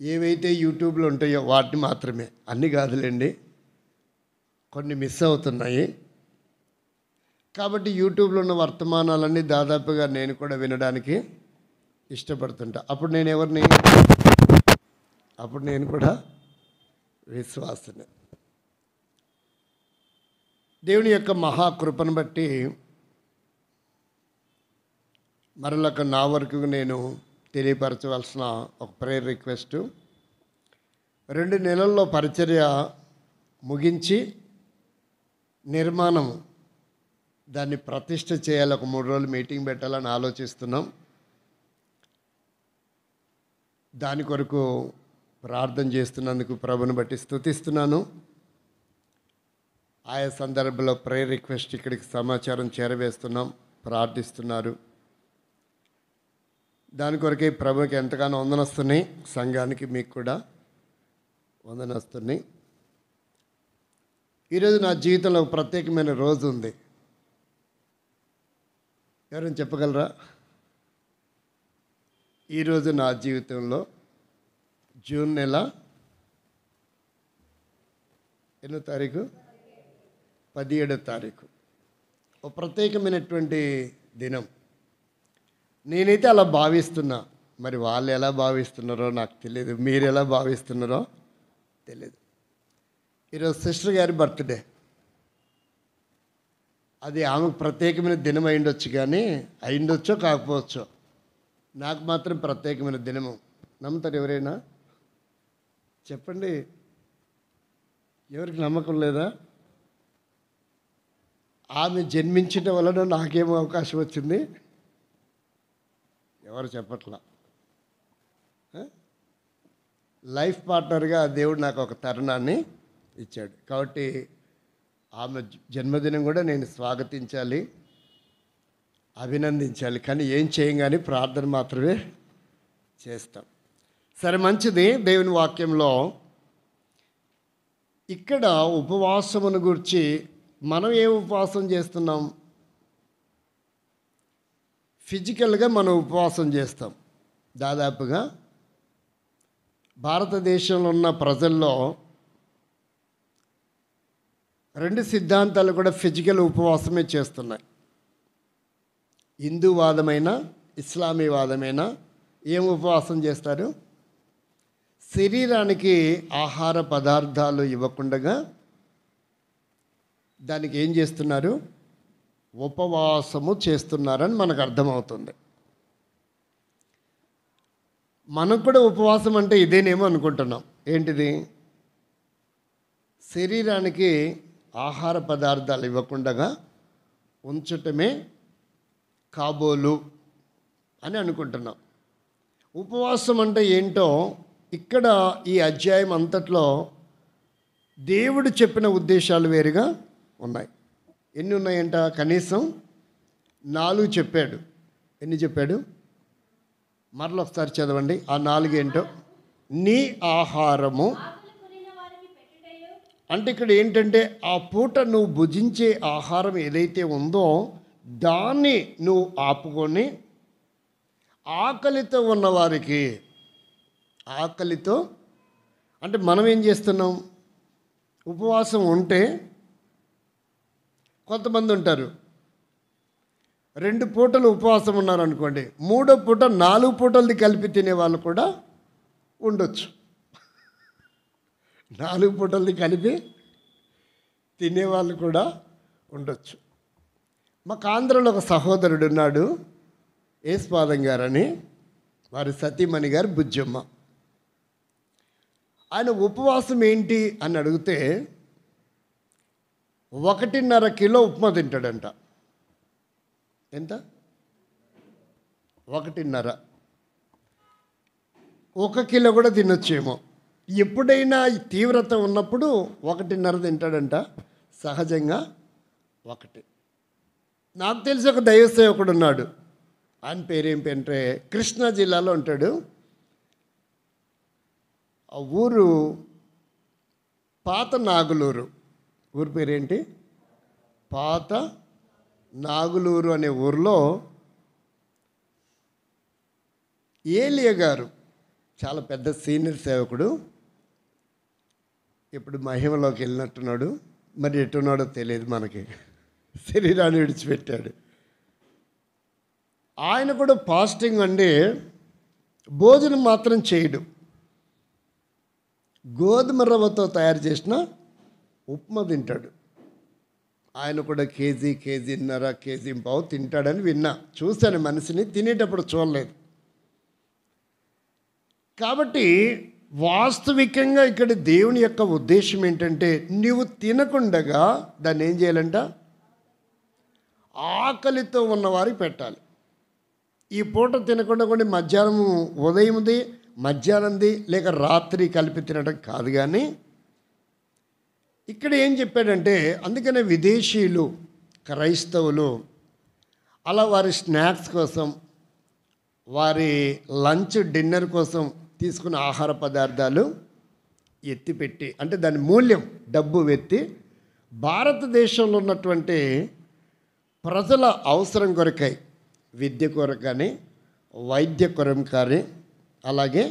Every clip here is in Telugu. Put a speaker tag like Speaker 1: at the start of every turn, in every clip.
Speaker 1: ఏవైతే యూట్యూబ్లో ఉంటాయో వాటిని మాత్రమే, అన్నీ కాదులేండి, కొన్ని మిస్ అవుతున్నాయి. కాబట్టి యూట్యూబ్లో ఉన్న వర్తమానాలన్నీ దాదాపుగా నేను కూడా వినడానికి ఇష్టపడుతుంటా. అప్పుడు నేను కూడా విశ్వాసనే. దేవుని యొక్క మహాకృపను బట్టి మరొక నా వరకు నేను తెలియపరచవలసిన ఒక ప్రేయర్ రిక్వెస్ట్. 2 నెలల్లో పరిచర్య ముగించి నిర్మాణం దాన్ని ప్రతిష్ఠ చేయాలి. ఒక 3 రోజులు మీటింగ్ పెట్టాలని ఆలోచిస్తున్నాం. దాని కొరకు ప్రార్థన చేస్తున్నందుకు ప్రభుని బట్టి స్తుతిస్తున్నాను. ఆయా సందర్భంలో ప్రేయర్ రిక్వెస్ట్ ఇక్కడికి సమాచారం చేరవేస్తున్నాం, ప్రార్థిస్తున్నారు. దాని కొరకే ప్రభుకి ఎంతగానో వందనొస్తున్నాయి, సంఘానికి మీకు కూడా వందనొస్తున్నాయి. ఈరోజు నా జీవితంలో ఒక ప్రత్యేకమైన రోజు ఉంది. ఎవరైనా చెప్పగలరా? ఈరోజు నా జీవితంలో జూన్ నెల 8వ తారీఖు 17వ తారీఖు ఒక ప్రత్యేకమైనటువంటి దినం. నేనైతే అలా భావిస్తున్నా. మరి వాళ్ళు ఎలా భావిస్తున్నారో నాకు తెలియదు, మీరు ఎలా భావిస్తున్నారో తెలియదు. ఈరోజు సిస్టర్ గారి బర్త్డే. అది ఆమెకు ప్రత్యేకమైన దినం అయిండొచ్చు, కానీ అయిండొచ్చో కాకపోవచ్చో, నాకు మాత్రం ప్రత్యేకమైన దినము. నమ్ముతారు ఎవరైనా? చెప్పండి. ఎవరికి నమ్మకం లేదా? ఆమె జన్మించడం వలన నాకేమో అవకాశం వచ్చింది? ఎవరు చెప్పట్లా. లైఫ్ పార్ట్నర్గా దేవుడు నాకు ఒక తరుణాన్ని ఇచ్చాడు. కాబట్టి ఆమె జన్మదినం కూడా నేను స్వాగతించాలి, అభినందించాలి. కానీ ఏం చేయం, కానీ ప్రార్థన మాత్రమే చేస్తాం. సరే, మంచిది. దేవుని వాక్యంలో ఇక్కడ ఉపవాసమును గురించి మనం ఏ ఉపవాసం చేస్తున్నాం? ఫిజికల్గా మనం ఉపవాసం చేస్తాం. దాదాపుగా భారతదేశంలో ఉన్న ప్రజల్లో 2 సిద్ధాంతాలు కూడా ఫిజికల్ ఉపవాసమే చేస్తున్నాయి. హిందూవాదమైన ఇస్లామీవాదమైన ఏం ఉపవాసం చేస్తారు? శరీరానికి ఆహార పదార్థాలు ఇవ్వకుండా దానికి ఏం చేస్తున్నారు? ఉపవాసము చేస్తున్నారని మనకు అర్థమవుతుంది. మనకు కూడా ఉపవాసం అంటే ఇదేనేమో అనుకుంటున్నాం. ఏంటిది? శరీరానికి ఆహార పదార్థాలు ఇవ్వకుండా ఉంచటమే కాబోలు అని అనుకుంటున్నాం. ఉపవాసం అంటే ఏంటో ఇక్కడ ఈ అధ్యాయం అంతట్లో దేవుడు చెప్పిన ఉద్దేశాలు వేరుగా ఉన్నాయి. ఎన్ని ఉన్నాయంట? కనీసం 4 చెప్పాడు. ఎన్ని చెప్పాడు? మరలా ఒకసారి చదవండి. ఆ 4 ఏంటో? నీ ఆహారము అంటే ఇక్కడ ఏంటంటే ఆ పూట నువ్వు భుజించే ఆహారం ఏదైతే ఉందో దాన్ని నువ్వు ఆపుకొని ఆకలితో ఉన్నవారికి, ఆకలితో అంటే మనం ఏం చేస్తున్నాం? ఉపవాసం ఉంటే కొంతమంది ఉంటారు 2 పూటలు ఉపవాసం ఉన్నారనుకోండి, 3వ పూట 4 పూటలది కలిపి తినే వాళ్ళు కూడా ఉండొచ్చు. 4 పూటలది కలిపి తినేవాళ్ళు కూడా ఉండొచ్చు. మాకు ఆంధ్రలో ఒక సహోదరుడు ఉన్నాడు, ఏస్పాదం గారని. వారి సతీమణి గారు బుజ్జమ్మ. ఆయన ఉపవాసం ఏంటి అని అడిగితే 1.5 కిలో ఉప్మా తింటాడంట. ఎంత? 1.5. 1 కిలో కూడా తినొచ్చేమో. ఎప్పుడైనా తీవ్రత ఉన్నప్పుడు 1.5 తింటాడంట. సహజంగా 1. నాకు తెలిసి ఒక దైవ సేవకుడు ఉన్నాడు. ఆయన పేరేంటంటే కృష్ణా జిల్లాలో ఉంటాడు. ఆ ఊరు పాత నాగులూరు. ఊరి పేరేంటి? పాత నాగులూరు అనే ఊరిలో ఏలియా గారు చాలా పెద్ద సీనియర్ సేవకుడు. ఇప్పుడు మహిమలోకి వెళ్ళినట్టున్నాడు, మరి ఎట్టున్నాడో తెలియదు మనకి. శరీరాన్ని విడిచిపెట్టాడు. ఆయన కూడా ఫాస్టింగ్ అంటే భోజనం మాత్రం చేయడు. గోధుమ రవ్వతో తయారు చేసిన ఉప్మా తింటాడు. ఆయన కూడా కేజీన్నర కేజీ పావు తింటాడని విన్నా, చూశాను మనిషిని, తినేటప్పుడు చూడలేదు. కాబట్టి వాస్తవికంగా ఇక్కడ దేవుని యొక్క ఉద్దేశం ఏంటంటే, నీవు తినకుండగా దాన్ని ఏం చేయాలంట, ఆకలితో ఉన్నవారికి పెట్టాలి. ఈ పూట తినకుండా కూడా మధ్యాహ్నం, ఉదయంది మధ్యాహ్నంది లేక రాత్రి కలిపి తినడం కాదు. కానీ ఇక్కడ ఏం చెప్పాడంటే, అందుకనే విదేశీయులు క్రైస్తవులు అలా వారి స్నాక్స్ కోసం, వారి లంచ్ డిన్నర్ కోసం తీసుకున్న ఆహార పదార్థాలు ఎత్తిపెట్టి, అంటే దాని మూల్యం డబ్బు ఎత్తి భారతదేశంలో ఉన్నటువంటి ప్రజల అవసరం కొరకై, విద్య కొరకు కానీ, వైద్య కొరకు కానీ, అలాగే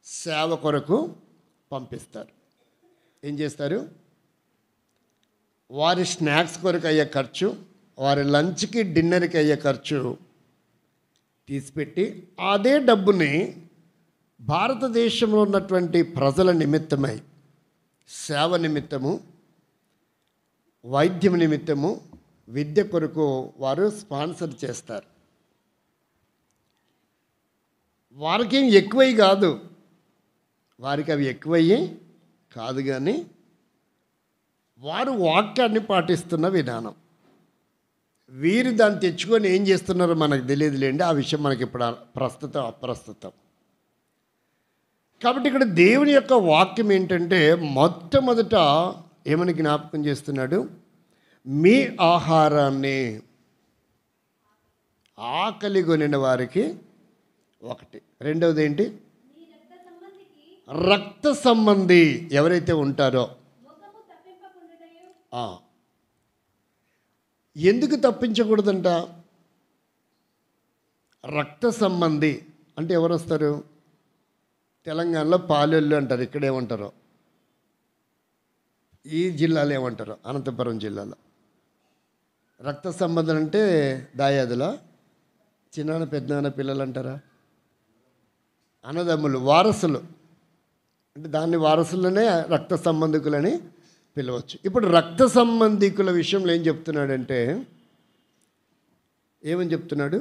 Speaker 1: సేవ కొరకు పంపిస్తారు. ఏం చేస్తారు, వారి స్నాక్స్ కొరకు అయ్యే ఖర్చు, వారి లంచ్కి డిన్నర్కి అయ్యే ఖర్చు తీసిపెట్టి అదే డబ్బుని భారతదేశంలో ఉన్నటువంటి ప్రజల నిమిత్తమై, సేవ నిమిత్తము, వైద్యం నిమిత్తము, విద్య కొరకు వారు స్పాన్సర్ చేస్తారు. వారికి ఏం ఎక్కువై కాదు, వారికి అవి ఎక్కువయ్యి కాదు, కానీ వారు వాక్యాన్ని పాటిస్తున్న విధానం. వీరు దాన్ని తెచ్చుకొని ఏం చేస్తున్నారో మనకు తెలియదులేండి, ఆ విషయం మనకి ఇప్పుడు ప్రస్తుతం అప్రస్తుతం. కాబట్టి ఇక్కడ దేవుని యొక్క వాక్యం ఏంటంటే, మొట్టమొదట ఏమని జ్ఞాపకం చేస్తున్నాడు, మీ ఆహారాన్ని ఆకలి కొనిన వారికి ఒకటి. రెండవది ఏంటి, రక్త సంబంధి ఎవరైతే ఉంటారో, ఎందుకు తప్పించకూడదంట, రక్త సంబంధి అంటే ఎవరు వస్తారు, తెలంగాణలో పాలెళ్ళు అంటారు, ఇక్కడ ఏమంటారో, ఈ జిల్లాలో ఏమంటారో, అనంతపురం జిల్లాలో రక్త సంబంధం అంటే దాయాదుల చిన్నాన్న పెద్దనాన్న పిల్లలు అంటారా, అన్నదమ్ములు, వారసులు, అంటే దాన్ని వారసులనే రక్త సంబంధికులని పిలవచ్చు. ఇప్పుడు రక్త సంబంధికుల విషయంలో ఏం చెప్తున్నాడంటే, ఏమని చెప్తున్నాడు,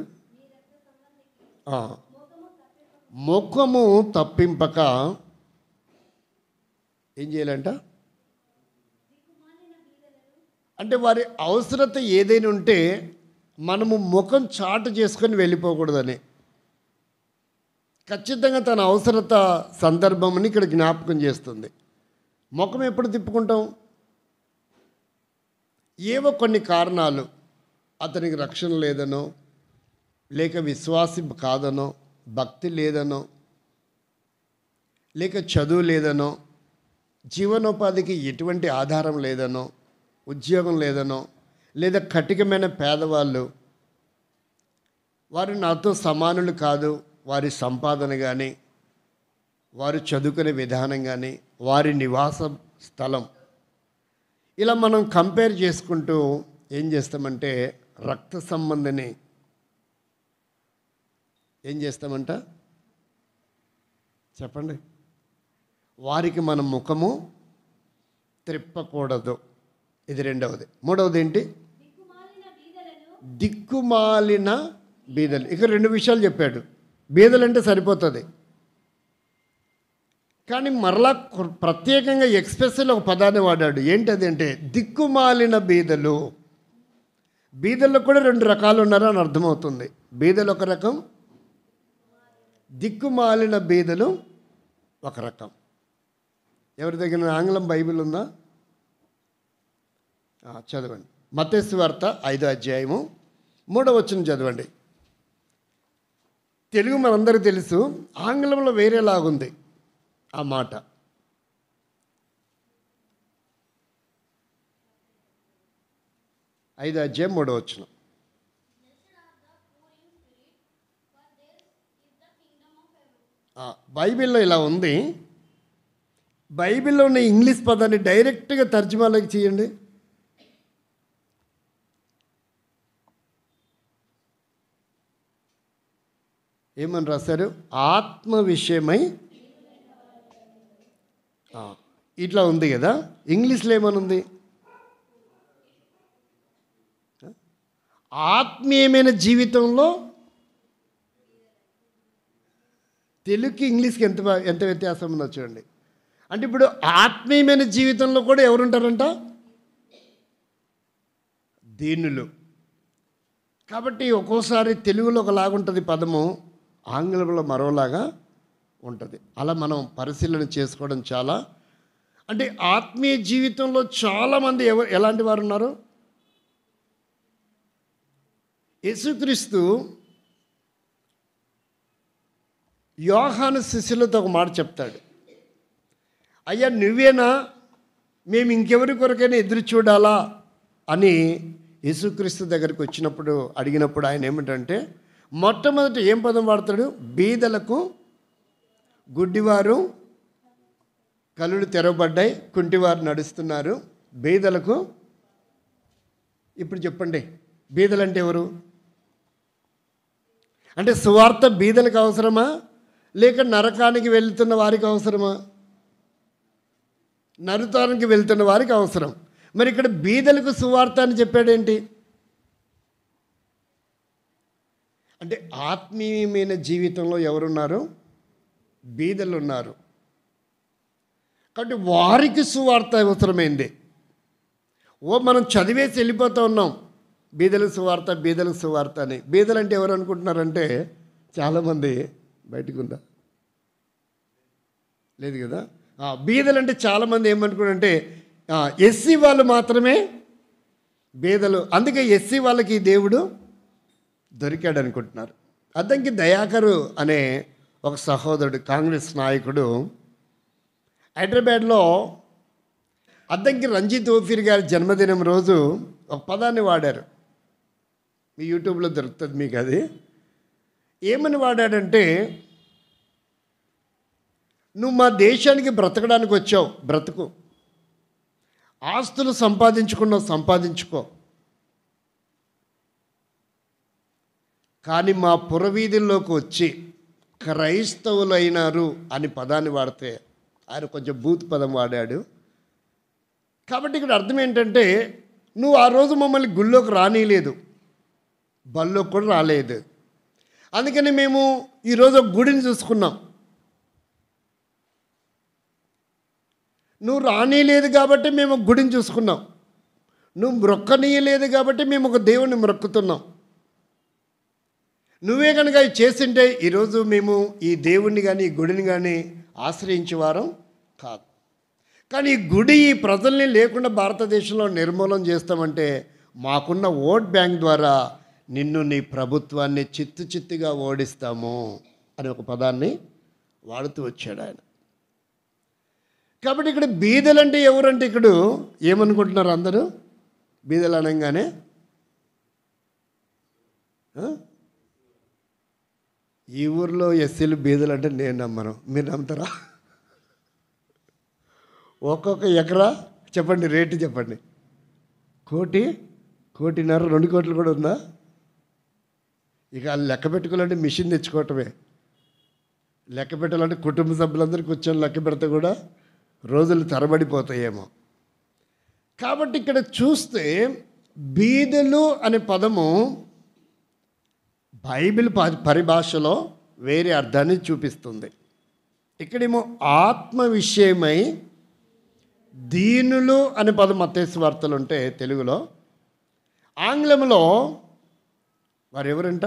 Speaker 1: ముఖము తప్పింపక ఏం చేయాలంట, అంటే వారి అవసరత ఏదైనా ఉంటే మనము ముఖం చాటు చేసుకొని వెళ్ళిపోకూడదని, ఖచ్చితంగా తన అవసరత సందర్భంని ఇక్కడ జ్ఞాపకం చేస్తుంది. ముఖం ఎప్పుడు తిప్పుకుంటాం, ఏవో కొన్ని కారణాలు, అతనికి రక్షణ లేదనో, లేక విశ్వాసి కాదనో, భక్తి లేదనో, లేక చదువు లేదనో, జీవనోపాధికి ఎటువంటి ఆధారం లేదనో, ఉద్యోగం లేదనో, లేదా కటికమైన పేదవాళ్ళు, వారు నాతో సమానులు కాదు, వారి సంపాదన కానీ, వారు చదువుకునే విధానం కానీ, వారి నివాస స్థలం, ఇలా మనం కంపేర్ చేసుకుంటూ ఏం చేస్తామంటే, రక్త సంబంధిని ఏం చేస్తామంట చెప్పండి, వారికి మన ముఖము త్రిప్పకూడదు. ఇది రెండవది. మూడవది ఏంటి, దిక్కుమాలిన బీదలు. ఇక రెండు విషయాలు చెప్పాడు. బీదలు అంటే సరిపోతుంది, కానీ మరలా ప్రత్యేకంగా ఎక్స్ప్రెస్లో ఒక పదాన్ని వాడాడు. ఏంటది అంటే దిక్కుమాలిన బీదలు. బీదల్లో కూడా రెండు రకాలు ఉన్నారో అని అర్థమవుతుంది. బీదలు ఒక రకం, దిక్కుమాలిన బీదలు ఒక రకం. ఎవరి దగ్గర ఆంగ్లం బైబిల్ ఉందా, చదవండి. మత్తయి సువార్త 5వ అధ్యాయము 3వ వచనం చదవండి. తెలుగు మనందరికీ తెలుసు, ఆంగ్లంలో వేరేలాగుంది ఆ మాట. ఐదో అధ్యాయం 3వ వచనం. బైబిల్లో ఇలా ఉంది. బైబిల్లో ఉన్న ఇంగ్లీష్ పదాన్ని డైరెక్ట్గా తర్జుమాలోకి చేయండి. ఏమని రాశారు? ఆత్మ విషయమై ఇట్లా ఉంది కదా. ఇంగ్లీష్లో ఏమని ఉంది? ఆత్మీయమైన జీవితంలో. తెలుగుకి ఇంగ్లీష్కి ఎంత ఎంత వ్యత్యాసం ఉందో చూడండి. అంటే ఇప్పుడు ఆత్మీయమైన జీవితంలో కూడా ఎవరుంటారంట? దీనులు. కాబట్టి ఒక్కోసారి తెలుగులో ఒకలాగుంటుంది పదము, ఆంగ్లంలో మరోలాగా ఉంటుంది. అలా మనం పరిశీలన చేసుకోవడం చాలా. అంటే ఆత్మీయ జీవితంలో చాలామంది ఎలాంటి వారు ఉన్నారు? యేసుక్రీస్తు యోహాను శిష్యులతో ఒక మాట చెప్తాడు. అయ్యా నువ్వేనా, మేము ఇంకెవరి కొరకైనా ఎదురు చూడాలా అని యేసుక్రీస్తు దగ్గరికి వచ్చినప్పుడు అడిగినప్పుడు ఆయన ఏమిటంటే మొట్టమొదటి ఏం పదం వాడతాడు? బీదలకు, గుడ్డివారు కళ్ళు తెరవబడ్డాయి, కుంటివారు నడుస్తున్నారు, బీదలకు. ఇప్పుడు చెప్పండి, బీదలంటే ఎవరు? అంటే సువార్త బీదలకు అవసరమా, లేక నరకానికి వెళ్తున్న వారికి అవసరమా? నరకానికి వెళ్తున్న వారికి అవసరం. మరి ఇక్కడ బీదలకు సువార్త అని చెప్పాడేంటి? అంటే ఆత్మీయమైన జీవితంలో ఎవరున్నారు? బీదలు ఉన్నారు. కాబట్టి వారికి సువార్త అవసరమైంది. మనం చదివేసి వెళ్ళిపోతూ ఉన్నాం, బీదలకు సువార్త, బీదలకు సువార్త అని. బీదలు అంటే ఎవరు అనుకుంటున్నారంటే చాలామంది బయటకు ఉందా? లేదు కదా. బీదలు అంటే చాలామంది ఏమనుకుంటారంటే ఎస్సీ వాళ్ళు మాత్రమే బీదలు, అందుకే ఎస్సీ వాళ్ళకి దేవుడు దొరికాడు అనుకుంటున్నారు. అద్దంకి దయాకరు అనే ఒక సహోదరుడు, కాంగ్రెస్ నాయకుడు, హైదరాబాద్లో అద్దంకి రంజిత్ ఓఫీర్ గారి జన్మదినం రోజు ఒక పదాన్ని వాడారు. మీ యూట్యూబ్లో దొరుకుతుంది మీకు అది. ఏమని వాడాడంటే, నువ్వు మా దేశానికి బ్రతకడానికి వచ్చావు, బ్రతుకు. ఆస్తులు సంపాదించుకున్నావు, సంపాదించుకో. కానీ మా పురవీధుల్లోకి వచ్చి క్రైస్తవులైనారు అని పదాన్ని వాడితే ఆయన కొంచెం బూత్ పదం వాడాడు. కాబట్టి ఇక్కడ అర్థం ఏంటంటే, నువ్వు ఆ రోజు మమ్మల్ని గుళ్ళోకి రానిలేదు, బల్లోకి కూడా రాలేదు. అందుకని మేము ఈరోజు ఒక గుడిని చూసుకున్నాం. నువ్వు రానిలేదు కాబట్టి మేము ఒక గుడిని చూసుకున్నాం. నువ్వు మొక్కనీయలేదు కాబట్టి మేము ఒక దేవుణ్ణి మొక్కుతున్నాం. నువ్వే కనుక అవి చేసింటే ఈరోజు మేము ఈ దేవుణ్ణి కానీ ఈ గుడిని కానీ ఆశ్రయించేవారం కాదు. కానీ ఈ గుడి ఈ ప్రజల్ని లేకుండా భారతదేశంలో నిర్మూలన చేస్తామంటే మాకున్న ఓట్ బ్యాంక్ ద్వారా నిన్ను, నీ ప్రభుత్వాన్ని చిత్తుగా ఓడిస్తాము అని ఒక పదాన్ని వాడుతూ వచ్చాడు ఆయన. కాబట్టి ఇక్కడ బీదలంటే ఎవరంటే ఇక్కడ ఏమనుకుంటున్నారు అందరూ? బీదలు అనగానే ఈ ఊర్లో ఎస్సీలు బీదలు అంటే నేను నమ్మను, మీరు నమ్ముతారా? ఒక్కొక్క ఎకరా చెప్పండి, రేటు చెప్పండి. 1.5 కోటి 2 కోట్లు కూడా ఉందా? ఇక లెక్క పెట్టుకోవాలంటే మిషన్ తెచ్చుకోవటమే. లెక్క పెట్టాలంటే కుటుంబ సభ్యులందరూ కూర్చొని లెక్క పెడితే కూడా రోజులు తరబడిపోతాయేమో. కాబట్టి ఇక్కడ చూస్తే బీదలు అనే పదము బైబిల్ పరిభాషలో వేరే అర్థాన్ని చూపిస్తుంది. ఇక్కడేమో ఆత్మ విషయమై దీనులు అనే పదం మత్తయి సువార్తలు ఉంటే తెలుగులో, ఆంగ్లంలో వారు ఎవరంట?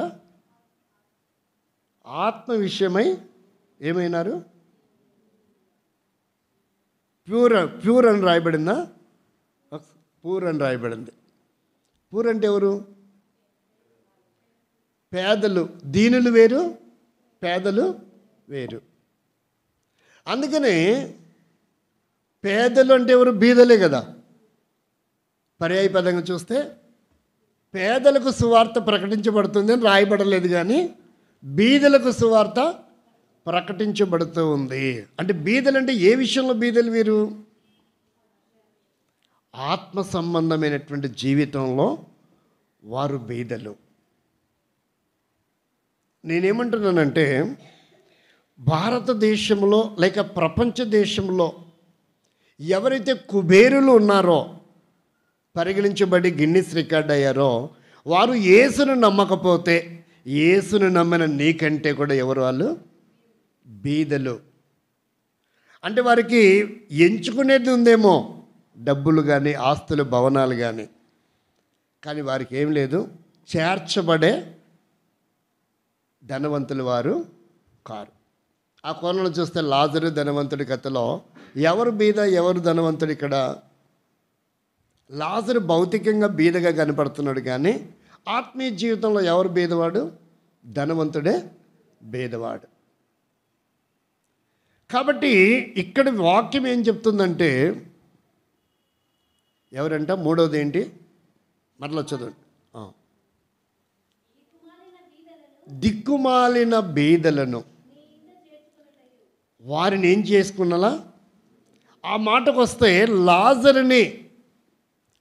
Speaker 1: ఆత్మ విషయమై ఏమైనారు? ప్యూర్ అని రాయబడిందా? పూర్ అని రాయబడింది. పూర్ అంటే ఎవరు? పేదలు. దీనులు వేరు, పేదలు వేరు. అందుకని పేదలు అంటే ఎవరు? బీదలే కదా. పర్యాయ పదంగా చూస్తే పేదలకు సువార్త ప్రకటించబడుతుంది అని రాయబడలేదు, కానీ బీదలకు సువార్త ప్రకటించబడుతూ ఉంది. అంటే బీదలు అంటే ఏ విషయంలో బీదలు వీరు? ఆత్మ సంబంధమైనటువంటి జీవితంలో వారు బీదలు. నేనేమంటున్నానంటే భారతదేశంలో లేక ప్రపంచ దేశంలో ఎవరైతే కుబేరులు ఉన్నారో, పరిగణించబడి గిన్నిస్ రికార్డ్ అయ్యారో, వారు యేసును నమ్మకపోతే యేసును నమ్మిన నీకంటే కూడా ఎవరు వాళ్ళు? బీదలు. అంటే వారికి ఎంచుకునేది ఉందేమో, డబ్బులు కానీ ఆస్తులు భవనాలు కానీ వారికి ఏం లేదు. చేర్చబడే ధనవంతులు వారు కారు. ఆ కోణంలో చూస్తే లాజరు ధనవంతుడి కథలో ఎవరు బీద ఎవరు ధనవంతుడు? ఇక్కడ లాజరు భౌతికంగా బీదగా కనపడుతున్నాడు, కానీ ఆత్మీయ జీవితంలో ఎవరు బీదవాడు? ధనవంతుడే బీదవాడు. కాబట్టి ఇక్కడ వాక్యం ఏం చెప్తుందంటే, ఎవరంట? మూడోది ఏంటి? మరలా చదవండి. దిక్కుమాలిన బీదలను వారిని ఏం చేసుకున్నలా? ఆ మాటకు వస్తే లాజరుని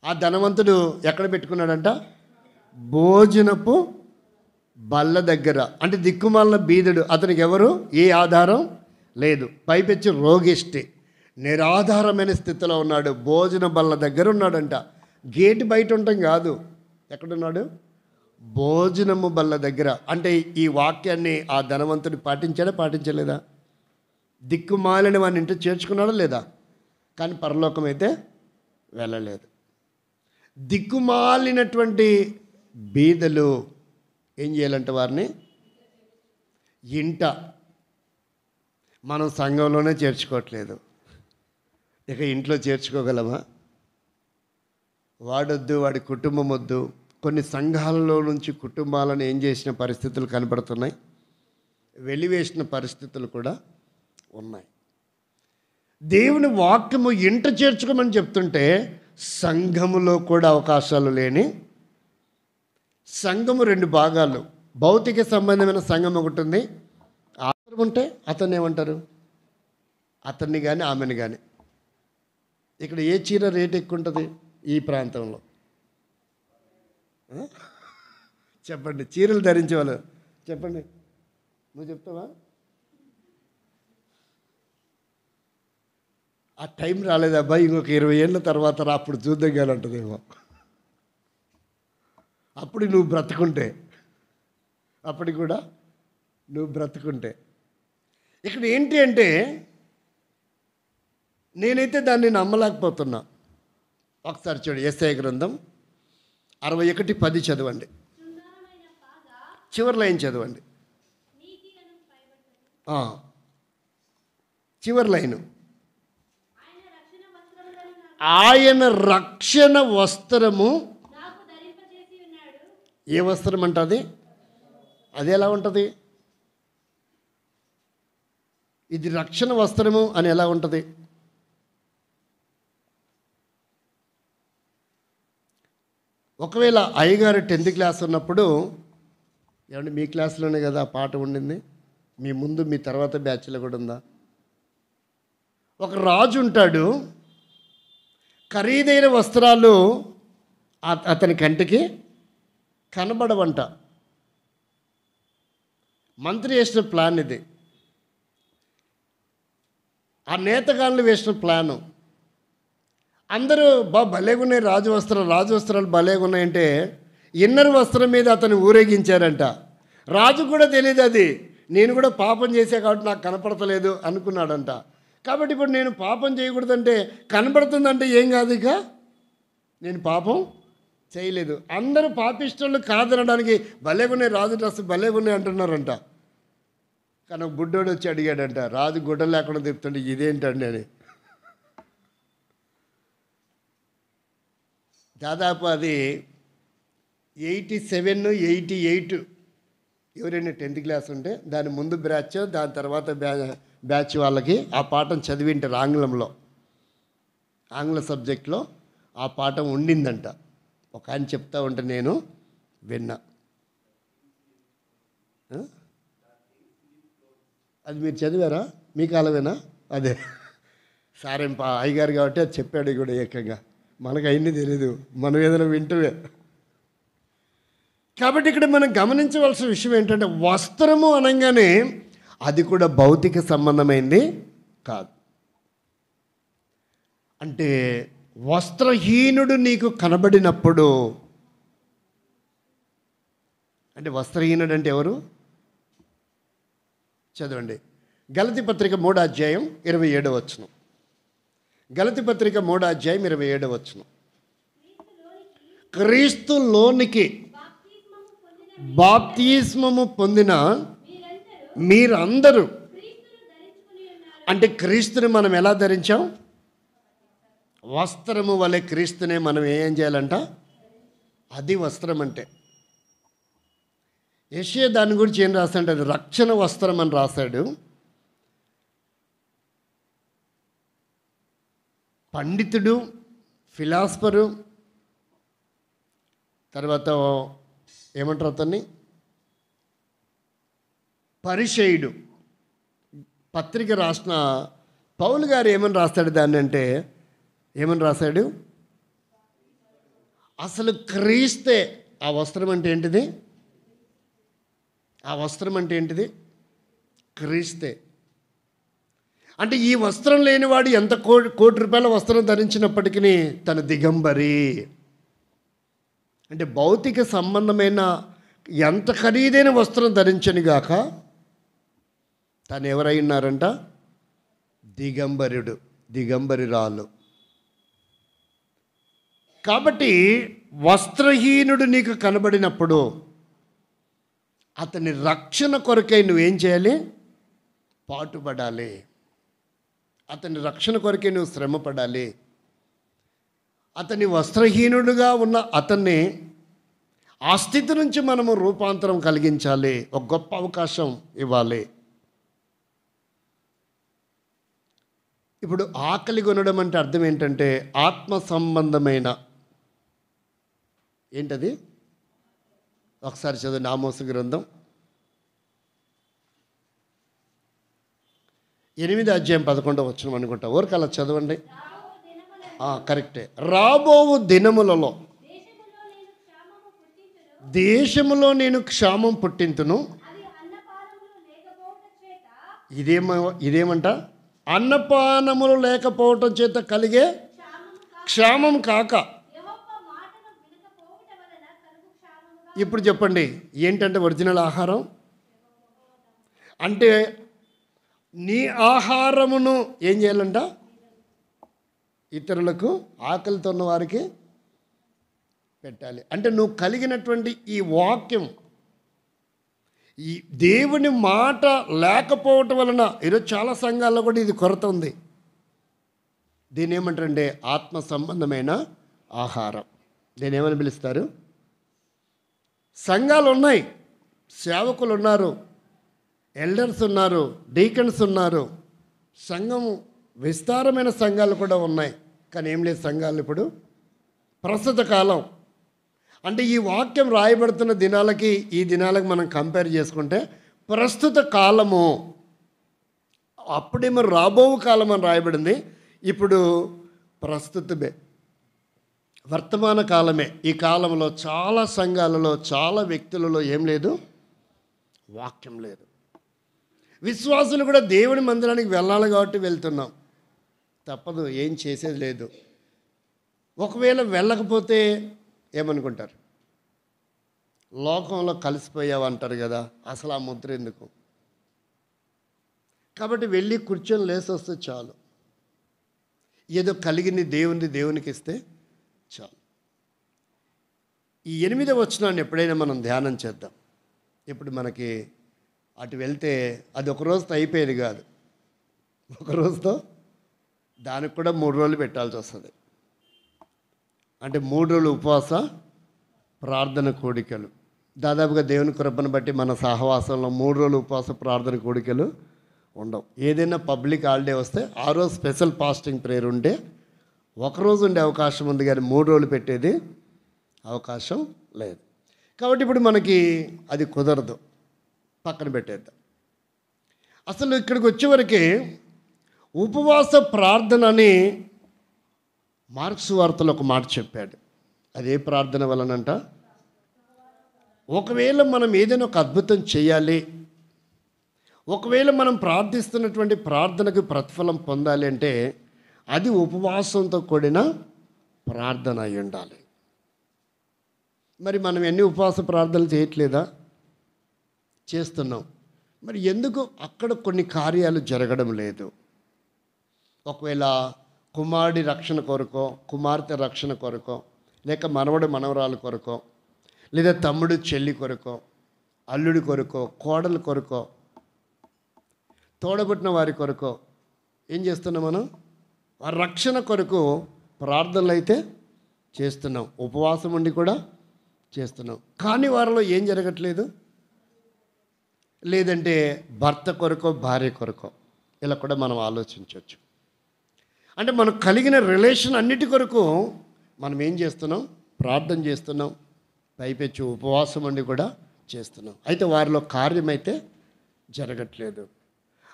Speaker 1: ఆ ధనవంతుడు ఎక్కడ పెట్టుకున్నాడంట? భోజనపు బల్ల దగ్గర. అంటే దిక్కుమాలిన బీదడు. అతనికి ఎవరు? ఏ ఆధారం లేదు. పైపెచ్చి రోగిష్టి, నిరాధారమైన స్థితిలో ఉన్నాడు. భోజన బల్ల దగ్గర ఉన్నాడంట. గేటు బయట ఉండటం కాదు. ఎక్కడున్నాడు? భోజనము బల్ల దగ్గర. అంటే ఈ వాక్యాన్ని ఆ ధనవంతుడు పాటించలేదా? దిక్కుమాలిన వాడిని ఇంట్లో చేర్చుకున్నాడా లేదా? కానీ పరలోకం అయితే వెళ్ళలేదు. దిక్కుమాలినటువంటి బీదలు ఏం చేయాలంటే వారిని ఇంట, మనం సంఘంలోనే చేర్చుకోవట్లేదు, ఇక ఇంట్లో చేర్చుకోగలమా? వాడొద్దు, వాడి కుటుంబం వద్దు. కొన్ని సంఘాలలో నుంచి కుటుంబాలను ఏం చేసిన పరిస్థితులు కనబడుతున్నాయి, వెలివేసిన పరిస్థితులు కూడా ఉన్నాయి. దేవుని వాక్యము ఇంట చేర్చుకోమని చెప్తుంటే సంఘములో కూడా అవకాశాలు లేని సంఘము రెండు భాగాలు. భౌతిక సంబంధమైన సంఘం ఒకటి ఉంది. ఆధారం ఉంటే అతన్ని ఏమంటారు? అతన్ని కానీ ఆమెను కానీ. ఇక్కడ ఏ చీర రేట్ ఎక్కువ ఉంటుంది ఈ ప్రాంతంలో? చెప్పండి. చీరలు ధరించే వాళ్ళు చెప్పండి. నువ్వు చెప్తావా? ఆ టైం రాలేదబ్బా, ఇంకొక 20 ఏళ్ళ తర్వాత రా, అప్పుడు చూద్దాం కానీ అంటుందేమో. అప్పుడు నువ్వు బ్రతుకుంటే, అప్పటికి కూడా నువ్వు బ్రతుకుంటే. ఇక్కడ ఏంటి అంటే నేనైతే దాన్ని నమ్మలేకపోతున్నా. ఒకసారి చూడు, యెషయా గ్రంథం 61:10 చదవండి. చివరి లైన్ చదవండి. చివరి లైను, ఆయన రక్షణ వస్త్రము. ఏ వస్త్రం అంటది? అది ఎలా ఉంటుంది? ఇది రక్షణ వస్త్రము అని ఎలా ఉంటుంది? ఒకవేళ అయ్యగారు 10th క్లాస్ ఉన్నప్పుడు, ఏమంటే మీ క్లాస్లోనే కదా ఆ పాట ఉండింది, మీ ముందు మీ తర్వాత బ్యాచ్లో కూడా ఉందా? ఒక రాజు ఉంటాడు, ఖరీదైన వస్త్రాలు అతని కంటికి కనబడవంట. మంత్రి వేసిన ప్లాన్ ఇది. ఆ నేతగాళ్ళు వేసిన ప్లాను. అందరూ భలేగున్నాయి రాజు వస్త్రాలు భలేగున్నాయంటే ఇన్నర్ వస్త్రం మీద అతను ఊరేగించారంట. రాజు కూడా తెలియదు అది, నేను కూడా పాపం చేసే కాబట్టి నాకు కనపడతలేదు అనుకున్నాడంట. కాబట్టి ఇప్పుడు నేను పాపం చేయకూడదంటే, కనబడుతుందంటే ఏం కాదు, ఇక నేను పాపం చేయలేదు. అందరూ పాపిష్టోళ్ళు కాదనడానికి భలేగున్నాయి రాజు డ్రెస్ భలేగున్నాయి అంటున్నారంట. కానీ ఒక బుడ్డోడు వచ్చి అడిగాడంట, రాజు గుడ్డలు లేకుండా తిప్పుతుంటే ఇదేంటండి అని. దాదాపు అది 87, 88. ఎవరైనా 10th క్లాస్ ఉంటే దాని ముందు బ్యాచ్, దాని తర్వాత బ్యాచ్ వాళ్ళకి ఆ పాఠం చదివింటారు. ఆంగ్ల సబ్జెక్ట్లో ఆ పాఠం ఉండిందంట. ఒక ఆయన చెప్తా ఉంటే నేను విన్నా. అది మీరు చదివారా? మీ కాలమేనా? అదే సారేం అయ్యగారు కాబట్టి అది చెప్పాడు కూడా ఏకంగా. మనకు అయింది తెలీదు, మనం ఏదైనా వింటువే. కాబట్టి ఇక్కడ మనం గమనించవలసిన విషయం ఏంటంటే, వస్త్రము అనగానే అది కూడా భౌతిక సంబంధమైంది కాదు. అంటే వస్త్రహీనుడు నీకు కనబడినప్పుడు, అంటే వస్త్రహీనుడు అంటే ఎవరు? చదవండి, గలతీ పత్రిక 3:27. గలతీ పత్రిక 3:27. క్రీస్తులోనికి బాప్తిస్మము పొందిన మీరందరూ, అంటే క్రీస్తుని మనం ఎలా ధరించాం? వస్త్రము వలె క్రీస్తునే మనం ఏం చేయాలంట? అది వస్త్రం అంటే. యెషయా దాని గురించి ఏం రాస్తాడంటే, అది రక్షణ వస్త్రం అని రాశాడు. పండితుడు, ఫిలాసఫరు, తర్వాత ఏమంటారు అతన్ని, పరిచయుడు, పత్రిక రాసిన పౌలు గారు ఏమని రాస్తాడు దాన్ని అంటే, ఏమని రాశాడు? అసలు క్రీస్తే ఆ వస్త్రం అంటే ఏంటిది? ఆ వస్త్రం అంటే ఏంటిది? క్రీస్తే. అంటే ఈ వస్త్రం లేనివాడు ఎంత కోటి రూపాయల వస్త్రం ధరించినప్పటికీ తన దిగంబరి. అంటే భౌతిక సంబంధమైన ఎంత ఖరీదైన వస్త్రం ధరించని గాక తను ఎవరై ఉన్నారంట? దిగంబరుడు, దిగంబరిరాలు. కాబట్టి వస్త్రహీనుడు నీకు కనబడినప్పుడు అతని రక్షణ కొరకై నువ్వేం చేయాలి? పాటుపడాలి. అతని రక్షణ కొరకే నువ్వు శ్రమపడాలి. అతని వస్త్రహీనుడుగా ఉన్న అతన్ని ఆ స్థితి నుంచి మనము రూపాంతరం కలిగించాలి. ఒక గొప్ప అవకాశం ఇవ్వాలి. ఇప్పుడు ఆకలి కొనడం అంటే అర్థం ఏంటంటే, ఆత్మ సంబంధమైన ఏంటది? ఒకసారి చదవండి ఆమోసు గ్రంథం 8:11 అనుకుంటా. ఊరికలా చదవండి. కరెక్టే. రాబోవు దినములలో దేశములో నేను క్షామం పుట్టింతును. ఇదేమంట? అన్నపానములు లేకపోవటం చేత కలిగే క్షామం కాక. ఇప్పుడు చెప్పండి, ఏంటంటే ఒరిజినల్ ఆహారం అంటే నీ ఆహారమును ఏం చేయాలంట? ఇతరులకు, ఆకలితో ఉన్న వారికి పెట్టాలి. అంటే నువ్వు కలిగినటువంటి ఈ వాక్యం, ఈ దేవుని మాట లేకపోవటం వలన ఈరోజు చాలా సంఘాల్లో కూడా ఇది కొరత ఉంది. దీన్ని ఏమంటారంటే ఆత్మ సంబంధమైన ఆహారం. దీన్ని ఏమని పిలుస్తారు? సంఘాలు ఉన్నాయి, సేవకులు ఉన్నారు, ఎల్డర్స్ ఉన్నారు, డీకన్స్ ఉన్నారు, సంఘం విస్తారమైన సంఘాలు కూడా ఉన్నాయి. కానీ ఏం లేదు సంఘాలు ఇప్పుడు ప్రస్తుత కాలం. అంటే ఈ వాక్యం రాయబడుతున్న దినాలకి ఈ దినాలకు మనం కంపేర్ చేసుకుంటే ప్రస్తుత కాలము, అప్పుడేమో రాబో కాలం అని రాయబడింది, ఇప్పుడు ప్రస్తుతమే, వర్తమాన కాలమే. ఈ కాలంలో చాలా సంఘాలలో, చాలా వ్యక్తులలో ఏం లేదు? వాక్యం లేదు. విశ్వాసులు కూడా దేవుని మందిరానికి వెళ్ళాలి కాబట్టి వెళ్తున్నాం, తప్పదు, ఏం చేసేది లేదు. ఒకవేళ వెళ్ళకపోతే ఏమనుకుంటారు? లోకంలో కలిసిపోయావు అంటారు కదా, అసలు ఆ ముద్ర ఎందుకు? కాబట్టి వెళ్ళి కూర్చొని లేసి వస్తే చాలు, ఏదో కలిగింది దేవునికి ఇస్తే చాలు. ఈ 8వ వచనాన్ని ఎప్పుడైనా మనం ధ్యానం చేద్దాం. ఇప్పుడు మనకి అటు వెళ్తే అది ఒక రోజుతో అయిపోయేది కాదు, ఒక రోజుతో దానికి కూడా 3 రోజులు పెట్టాల్సి వస్తుంది. అంటే 3 రోజులు ఉపవాస ప్రార్థన కోడికలు. దాదాపుగా దేవుని కృపను బట్టి మన సహవాసంలో 3 రోజులు ఉపవాస ప్రార్థన కోడికలు ఉండవు. ఏదైనా పబ్లిక్ హాలిడే వస్తే ఆ రోజు స్పెషల్ ఫాస్టింగ్ ప్రేయర్ ఉంటే ఒకరోజు ఉండే అవకాశం ఉంది, కానీ 3 రోజులు పెట్టేది అవకాశం లేదు. కాబట్టి ఇప్పుడు మనకి అది కుదరదు, పక్కన పెట్టేద్దాం. అసలు ఇక్కడికి వచ్చేవరకే ఉపవాస ప్రార్థన అని మార్క్స్ వార్తలో ఒక మాట చెప్పాడు. అదే ప్రార్థన వలనంట, ఒకవేళ మనం ఏదైనా ఒక అద్భుతం చేయాలి, ఒకవేళ మనం ప్రార్థిస్తున్నటువంటి ప్రార్థనకు ప్రతిఫలం పొందాలి అంటే అది ఉపవాసంతో కూడిన ప్రార్థన అయి ఉండాలి. మరి మనం ఎన్ని ఉపవాస ప్రార్థనలు చేయట్లేదా? చేస్తున్నాం. మరి ఎందుకు అక్కడ కొన్ని కార్యాలు జరగడం లేదు? ఒకవేళ కుమారుడి రక్షణ కొరకో, కుమార్తె రక్షణ కొరకో, లేక మనవడు మనవరాలు కొరకో, లేదా తమ్ముడు చెల్లి కొరకో, అల్లుడి కొరకో, కోడలు కొరకో, తోడబుట్టిన వారి కొరకో ఏం చేస్తున్నాం? మనం వారి రక్షణ కొరకు ప్రార్థనలు అయితే చేస్తున్నాం, ఉపవాసం ఉండి కూడా చేస్తున్నాం. కానీ వారిలో ఏం జరగట్లేదు? లేదంటే భర్త కొరకో, భార్య కొరకో ఇలా కూడా మనం ఆలోచించవచ్చు. అంటే మనకు కలిగిన రిలేషన్ అన్నిటి కొరకు మనం ఏం చేస్తున్నాం? ప్రార్థన చేస్తున్నాం, పైపెచ్చు ఉపవాసం ఉండి కూడా చేస్తున్నాం. అయితే వారిలో కార్యమైతే జరగట్లేదు.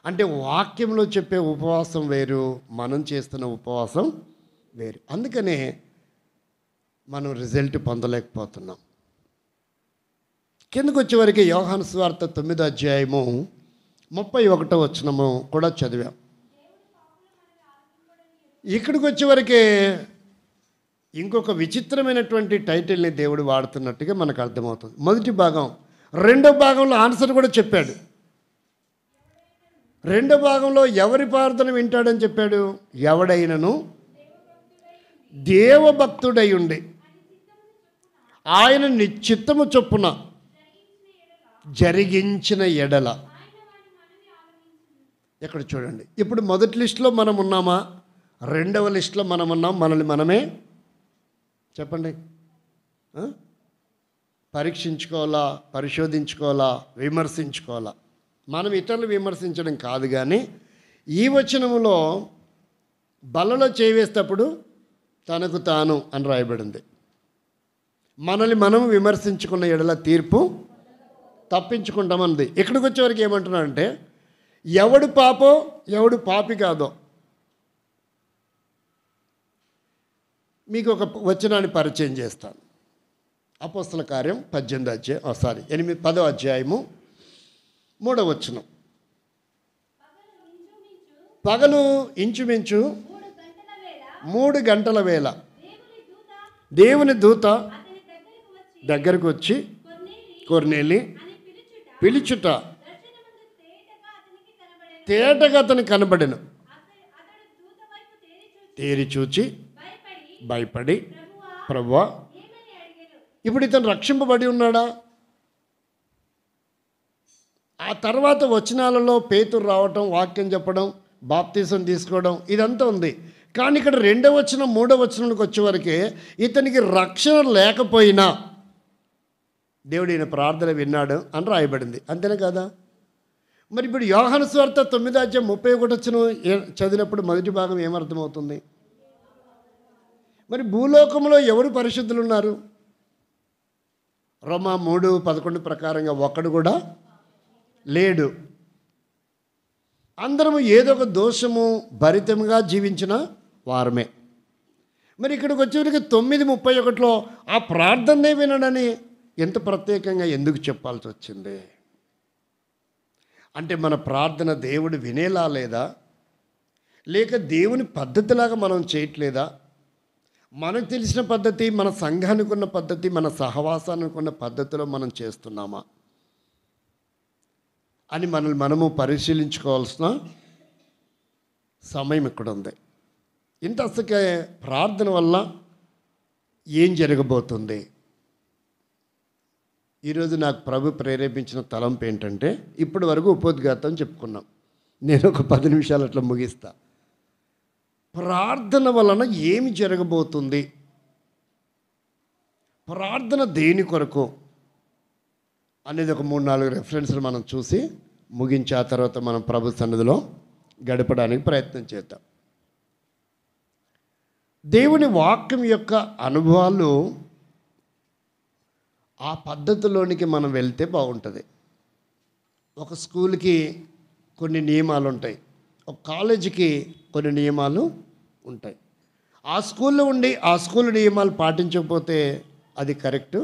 Speaker 1: అంటే వాక్యంలో చెప్పే ఉపవాసం వేరు, మనం చేస్తున్న ఉపవాసం వేరు. అందుకనే మనం రిజల్ట్ పొందలేకపోతున్నాం. కిందకు వచ్చేవరకు యోహాను సువార్త 9వ అధ్యాయము 31వ వచనము కూడా చదివాం. ఇక్కడికి వచ్చేవరకే ఇంకొక విచిత్రమైనటువంటి టైటిల్ని దేవుడు వాడుతున్నట్టుగా మనకు అర్థమవుతుంది. మొదటి భాగం, రెండో భాగంలో ఆన్సర్ కూడా చెప్పాడు. రెండో భాగంలో ఎవరి ప్రార్థన వింటాడని చెప్పాడు? ఎవడైనను దేవభక్తుడై ఉండి ఆయన నిశ్చిత్తము చొప్పున జరిగించిన ఎడల. ఇక్కడ చూడండి, ఇప్పుడు మొదటి లిస్టులో మనం ఉన్నామా? రెండవ లిస్టులో మనం ఉన్నాం? మనల్ని మనమే చెప్పండి, పరీక్షించుకోవాలా, పరిశోధించుకోవాలా, విమర్శించుకోవాలా? మనం ఇతరులు విమర్శించడం కాదు, కానీ ఈ వచనములో బలలో చేవేసేటప్పుడు తనకు తాను అని రాయబడింది. మనల్ని మనం విమర్శించుకున్న ఎడల తీర్పు తప్పించుకుంటామన్నది. ఇక్కడికి వచ్చేవరకు ఏమంటున్నాడంటే, ఎవడు పాపో ఎవడు పాపి కాదో మీకు ఒక వచనాన్ని పరిచయం చేస్తాను. అపోస్తల కార్యం 10వ అధ్యాయము 3వ వచనం. పగలు ఇంచుమించు 3 గంటల వేళ దేవుని దూత దగ్గరకు వచ్చి కొర్నేలి పిలుచుట తేటగా అతనికి కనబడెను. తేరి చూచి భయపడి, ప్రభువా, ఇప్పుడు ఇతను రక్షింపబడి ఉన్నాడా? ఆ తర్వాత వచనాలలో పేతురు రావటం, వాక్యం చెప్పడం, బాప్తీసం తీసుకోవడం ఇదంతా ఉంది. కానీ ఇక్కడ 2వ వచనం 3వ వచనానికి వచ్చేవరకే ఇతనికి రక్షణ లేకపోయినా దేవుడు ఈయన ప్రార్థన విన్నాడు అని రాయబడింది. అంతేనే కదా? మరి ఇప్పుడు యోహాను సువార్త 9వ అధ్యాయం 31వ వచనం చదివినప్పుడు మొదటి భాగం ఏమర్థమవుతుంది? మరి భూలోకంలో ఎవరు పరిశుద్ధులు ఉన్నారు? రోమా 3:11 ప్రకారంగా ఒక్కడు కూడా లేడు. అందరము ఏదో ఒక దోషము భరితంగా జీవించిన వారమే. మరి ఇక్కడికి వచ్చేవరకు 9:31లో ఆ ప్రార్థనే వినడని ఎంత ప్రత్యేకంగా ఎందుకు చెప్పాల్సి వచ్చింది? అంటే మన ప్రార్థన దేవుడు వినేలా లేదా? లేక దేవుని పద్ధతిలాగా మనం చేయట్లేదా? మనకు తెలిసిన పద్ధతి, మన సంఘానికి ఉన్న పద్ధతి, మన సహవాసానికి ఉన్న పద్ధతిలో మనం చేస్తున్నామా అని మనల్ని మనము పరిశీలించుకోవాల్సిన సమయం ఇక్కడ ఉంది. ఇంత అసలు ప్రార్థన వల్ల ఏం జరగబోతుంది? ఈరోజు నాకు ప్రభు ప్రేరేపించిన తలంపు ఏంటంటే, ఇప్పటి వరకు ఉపోద్ఘాతం చెప్పుకున్నాం. నేను ఒక 10 నిమిషాలు అట్లా ముగిస్తా. ప్రార్థన వలన ఏమి జరగబోతుంది? ప్రార్థన దేని కొరకు అనేది ఒక 3-4 రెఫరెన్స్లు మనం చూసి ముగించి ఆ తర్వాత మనం ప్రభు సన్నిధిలో గడపడానికి ప్రయత్నం చేద్దాం. దేవుని వాక్యం యొక్క అనుభవాలు ఆ పద్ధతిలోనికి మనం వెళ్తే బాగుంటుంది. ఒక స్కూల్కి కొన్ని నియమాలు ఉంటాయి, ఒక కాలేజీకి కొన్ని నియమాలు ఉంటాయి. ఆ స్కూల్లో ఉండి ఆ స్కూల్ నియమాలు పాటించకపోతే అది కరెక్టు,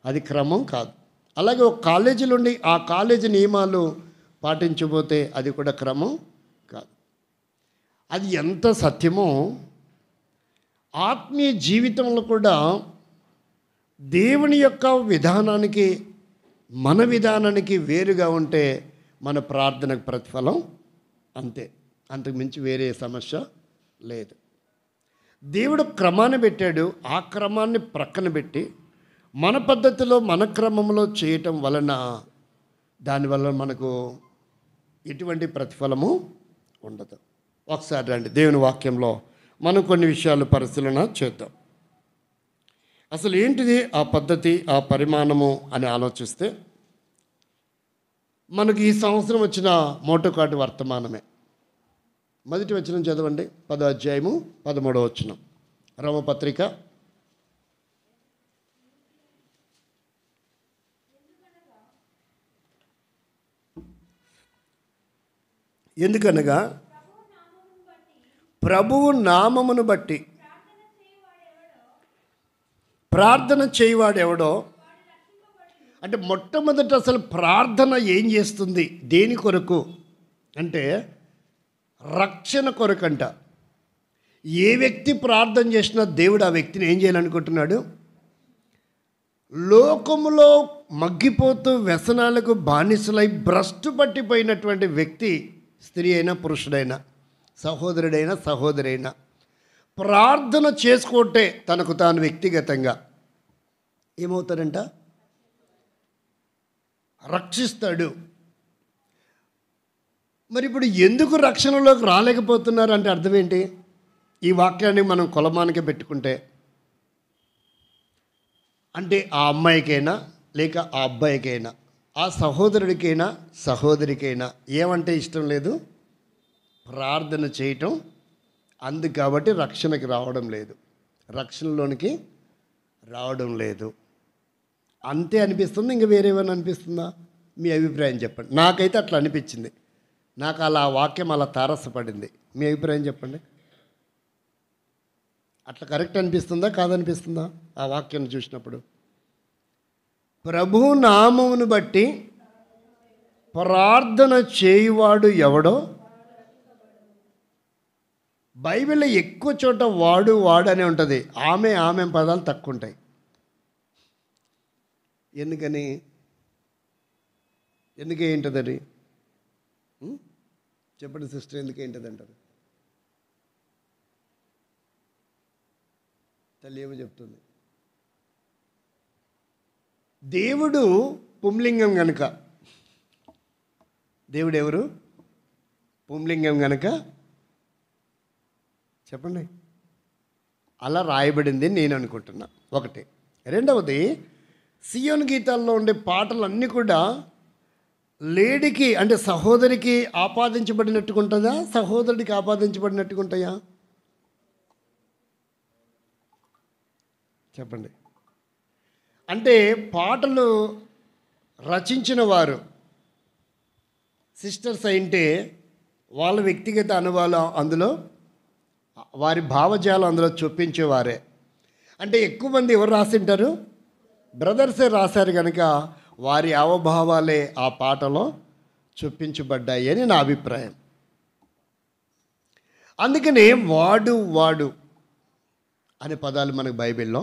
Speaker 1: అది క్రమం కాదు. అలాగే ఒక కాలేజీలో ఉండి ఆ కాలేజీ నియమాలు పాటించకపోతే అది కూడా క్రమం కాదు. అది ఎంత సత్యమో ఆత్మీయ జీవితంలో కూడా దేవుని యొక్క విధానానికి మన విధానానికి వేరుగా ఉంటే మన ప్రార్థనకు ప్రతిఫలం అంతే, అంతకు మించి వేరే సమస్య లేదు. దేవుడు క్రమాన్ని పెట్టాడు, ఆ క్రమాన్ని ప్రక్కన పెట్టి మన పద్ధతిలో మన క్రమంలో చేయటం వలన దానివల్ల మనకు ఎటువంటి ప్రతిఫలము ఉండదు. ఒకసారి రండి దేవుని వాక్యంలో మనం కొన్ని విషయాలు పరిశీలన చేద్దాం. అసలు ఏంటిది ఆ పద్ధతి, ఆ పరిమాణము అని ఆలోచిస్తే మనకి ఈ సంవత్సరం వచ్చిన మోటోకాటి వర్తమానమే. మొదటి వచనం చదవండి, 10వ అధ్యాయము 13వ వచనం, రోమపత్రిక. ఎందుకనగా ప్రభువు నామమును బట్టి ప్రార్థన చేయవాడెవడో, అంటే మొట్టమొదట అసలు ప్రార్థన ఏం చేస్తుంది, దేని కొరకు అంటే రక్షణ కొరకంట. ఏ వ్యక్తి ప్రార్థన చేసినా దేవుడు ఆ వ్యక్తిని ఏం చేయాలనుకుంటున్నాడు? లోకములో మగ్గిపోతూ వ్యసనాలకు బానిసలై భ్రష్టు పట్టిపోయినటువంటి వ్యక్తి, స్త్రీ అయినా పురుషుడైనా, సహోదరుడైనా సహోదరైనా, ప్రార్థన చేసుకుంటే తనకు తాను వ్యక్తిగతంగా ఏమవుతాడంట? రక్షిస్తాడు. మరి ఇప్పుడు ఎందుకు రక్షణలోకి రాలేకపోతున్నారు అంటే అర్థం ఏంటి? ఈ వాక్యాన్ని మనం కొలమానికి పెట్టుకుంటే అంటే ఆ అమ్మాయికైనా లేక ఆ అబ్బాయికైనా, ఆ సహోదరుడికైనా సహోదరికైనా ఏమంటే ఇష్టం లేదు? ప్రార్థన చేయటం. అందుకు కాబట్టి రక్షణకి రావడం లేదు, రక్షణలోనికి రావడం లేదు. అంతే అనిపిస్తుంది, ఇంకా వేరేమైనా అనిపిస్తుందా? మీ అభిప్రాయం చెప్పండి. నాకైతే అట్లా అనిపించింది, నాకు అలా వాక్యం అలా తారసపడింది. మీ అభిప్రాయం చెప్పండి. అట్లా కరెక్ట్ అనిపిస్తుందా కాదనిపిస్తుందా ఆ వాక్యాన్ని చూసినప్పుడు? ప్రభు నామమును బట్టి ప్రార్థన చేయువాడు ఎవడో, బైబిల్లో ఎక్కువ చోట వాడు వాడు అనే ఉంటుంది, ఆమె ఆమె పదాలు తక్కువ ఉంటాయి. ఎందుకని? ఎందుకేంటది? చెప్పండి సిస్టర్, ఎందుకేంటది అంటారు? తల్లి ఏమో చెప్తుంది. దేవుడు పుంలింగం గనుక, దేవుడు ఎవరు? పుంలింగం గనుక చెప్పండి, అలా రాయబడింది నేను అనుకుంటున్నా. ఒకటి. రెండవది, సియోను గీతాల్లో ఉండే పాటలన్నీ కూడా లేడీకి అంటే సహోదరికి ఆపాదించబడినట్టుకుంటుందా, సహోదరుడికి ఆపాదించబడినట్టుకుంటాయా? చెప్పండి. అంటే పాటలు రచించిన వారు సిస్టర్స్ అయింటే వాళ్ళ వ్యక్తిగత అనుభవాలు అందులో, వారి భావజాలం అందులో చొప్పించేవారే. అంటే ఎక్కువ మంది ఎవరు రాసింటారు? బ్రదర్సే రాశారు కనుక వారి అవభావాలే ఆ పాటలో చొప్పించబడ్డాయి అని నా అభిప్రాయం. అందుకనే వాడు వాడు అనే పదాలు మనకు బైబిల్లో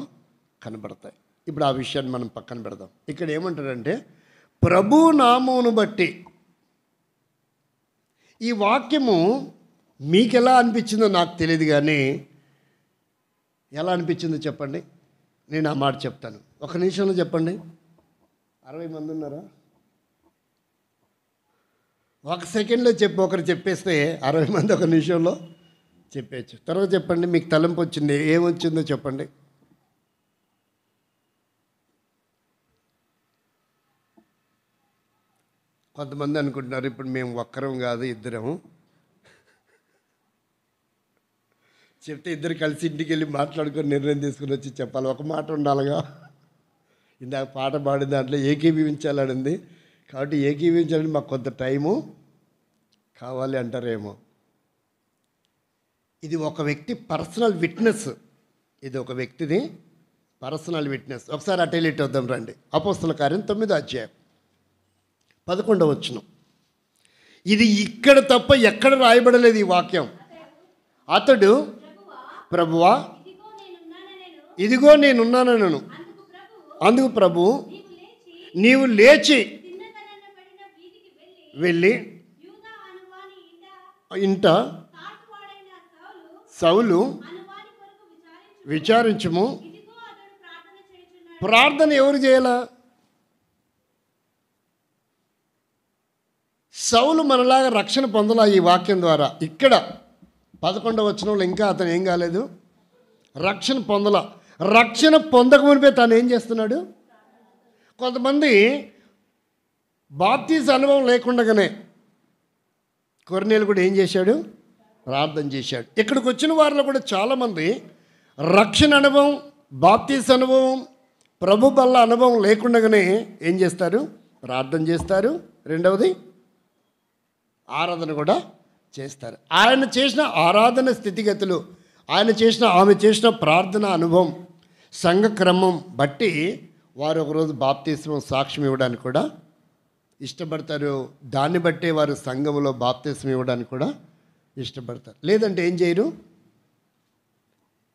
Speaker 1: కనబడతాయి. ఇప్పుడు ఆ విషయాన్ని మనం పక్కన పెడదాం. ఇక్కడ ఏమంటారంటే ప్రభు నామమును బట్టి. ఈ వాక్యము మీకు ఎలా అనిపించిందో నాకు తెలియదు, కానీ ఎలా అనిపించిందో చెప్పండి. నేను ఆ మాట చెప్తాను, ఒక నిమిషంలో చెప్పండి. 60 మంది ఉన్నారా? ఒక సెకండ్లో ఒకరు చెప్పేస్తే 60 మంది ఒక నిమిషంలో చెప్పేయచ్చు. తర్వాత చెప్పండి, మీకు తలంపు వచ్చింది, ఏమొచ్చిందో చెప్పండి. కొంతమంది అనుకుంటున్నారు ఇప్పుడు మేము ఒక్కరం కాదు ఇద్దరం చెప్తే ఇద్దరు కలిసి ఇంటికి వెళ్ళి మాట్లాడుకొని నిర్ణయం తీసుకుని వచ్చి చెప్పాలి. ఒక మాట ఉండాలిగా. ఇందాక పాట పాడిన దాంట్లో ఏకీభవించాలనింది, కాబట్టి ఏకీభవించాలని మాకు కొంత టైము కావాలి అంటారేమో. ఇది ఒక వ్యక్తి పర్సనల్ విట్నెస్. ఇది ఒక వ్యక్తిది పర్సనల్ విట్నెస్. ఒకసారి అటు ఇటు వద్దాం రండి. అపోస్తల కార్యం 9వ అధ్యాయం 11వ వచనం. ఇది ఇక్కడ తప్ప ఎక్కడ రాయబడలేదు ఈ వాక్యం. అతడు, ప్రభువా ఇదిగో నేనున్నానను. అందుకు ప్రభు, నీవు లేచి వెళ్ళి ఇంట సౌలు విచారించుము. ప్రార్థన ఎవరు చేయాలా? సౌలు మనలాగా రక్షణ పొందలా ఈ వాక్యం ద్వారా. ఇక్కడ 11వ వచనంలో ఇంకా అతను ఏం కాలేదు, రక్షణ పొందలా. రక్షణ పొందకమునిపే తను ఏం చేస్తున్నాడు? కొంతమంది బాప్తీస అనుభవం లేకుండానే కొర్నేలు కూడా ఏం చేశాడు? ప్రార్థన చేశాడు. ఇక్కడికి వచ్చిన వారిలో కూడా చాలామంది రక్షణ అనుభవం, బాప్తీస అనుభవం, ప్రభు బల్ల అనుభవం లేకుండానే ఏం చేస్తారు? ప్రార్థన చేస్తారు. రెండవది ఆరాధన కూడా చేస్తారు. ఆయన చేసిన ఆరాధన స్థితిగతులు, ఆమె చేసిన ప్రార్థన అనుభవం, సంఘ క్రమం బట్టి వారు ఒకరోజు బాప్తీసం సాక్ష్యం ఇవ్వడానికి కూడా ఇష్టపడతారు. దాన్ని బట్టే వారు సంఘంలో బాప్తీసం ఇవ్వడానికి కూడా ఇష్టపడతారు. లేదంటే ఏం చేయరు.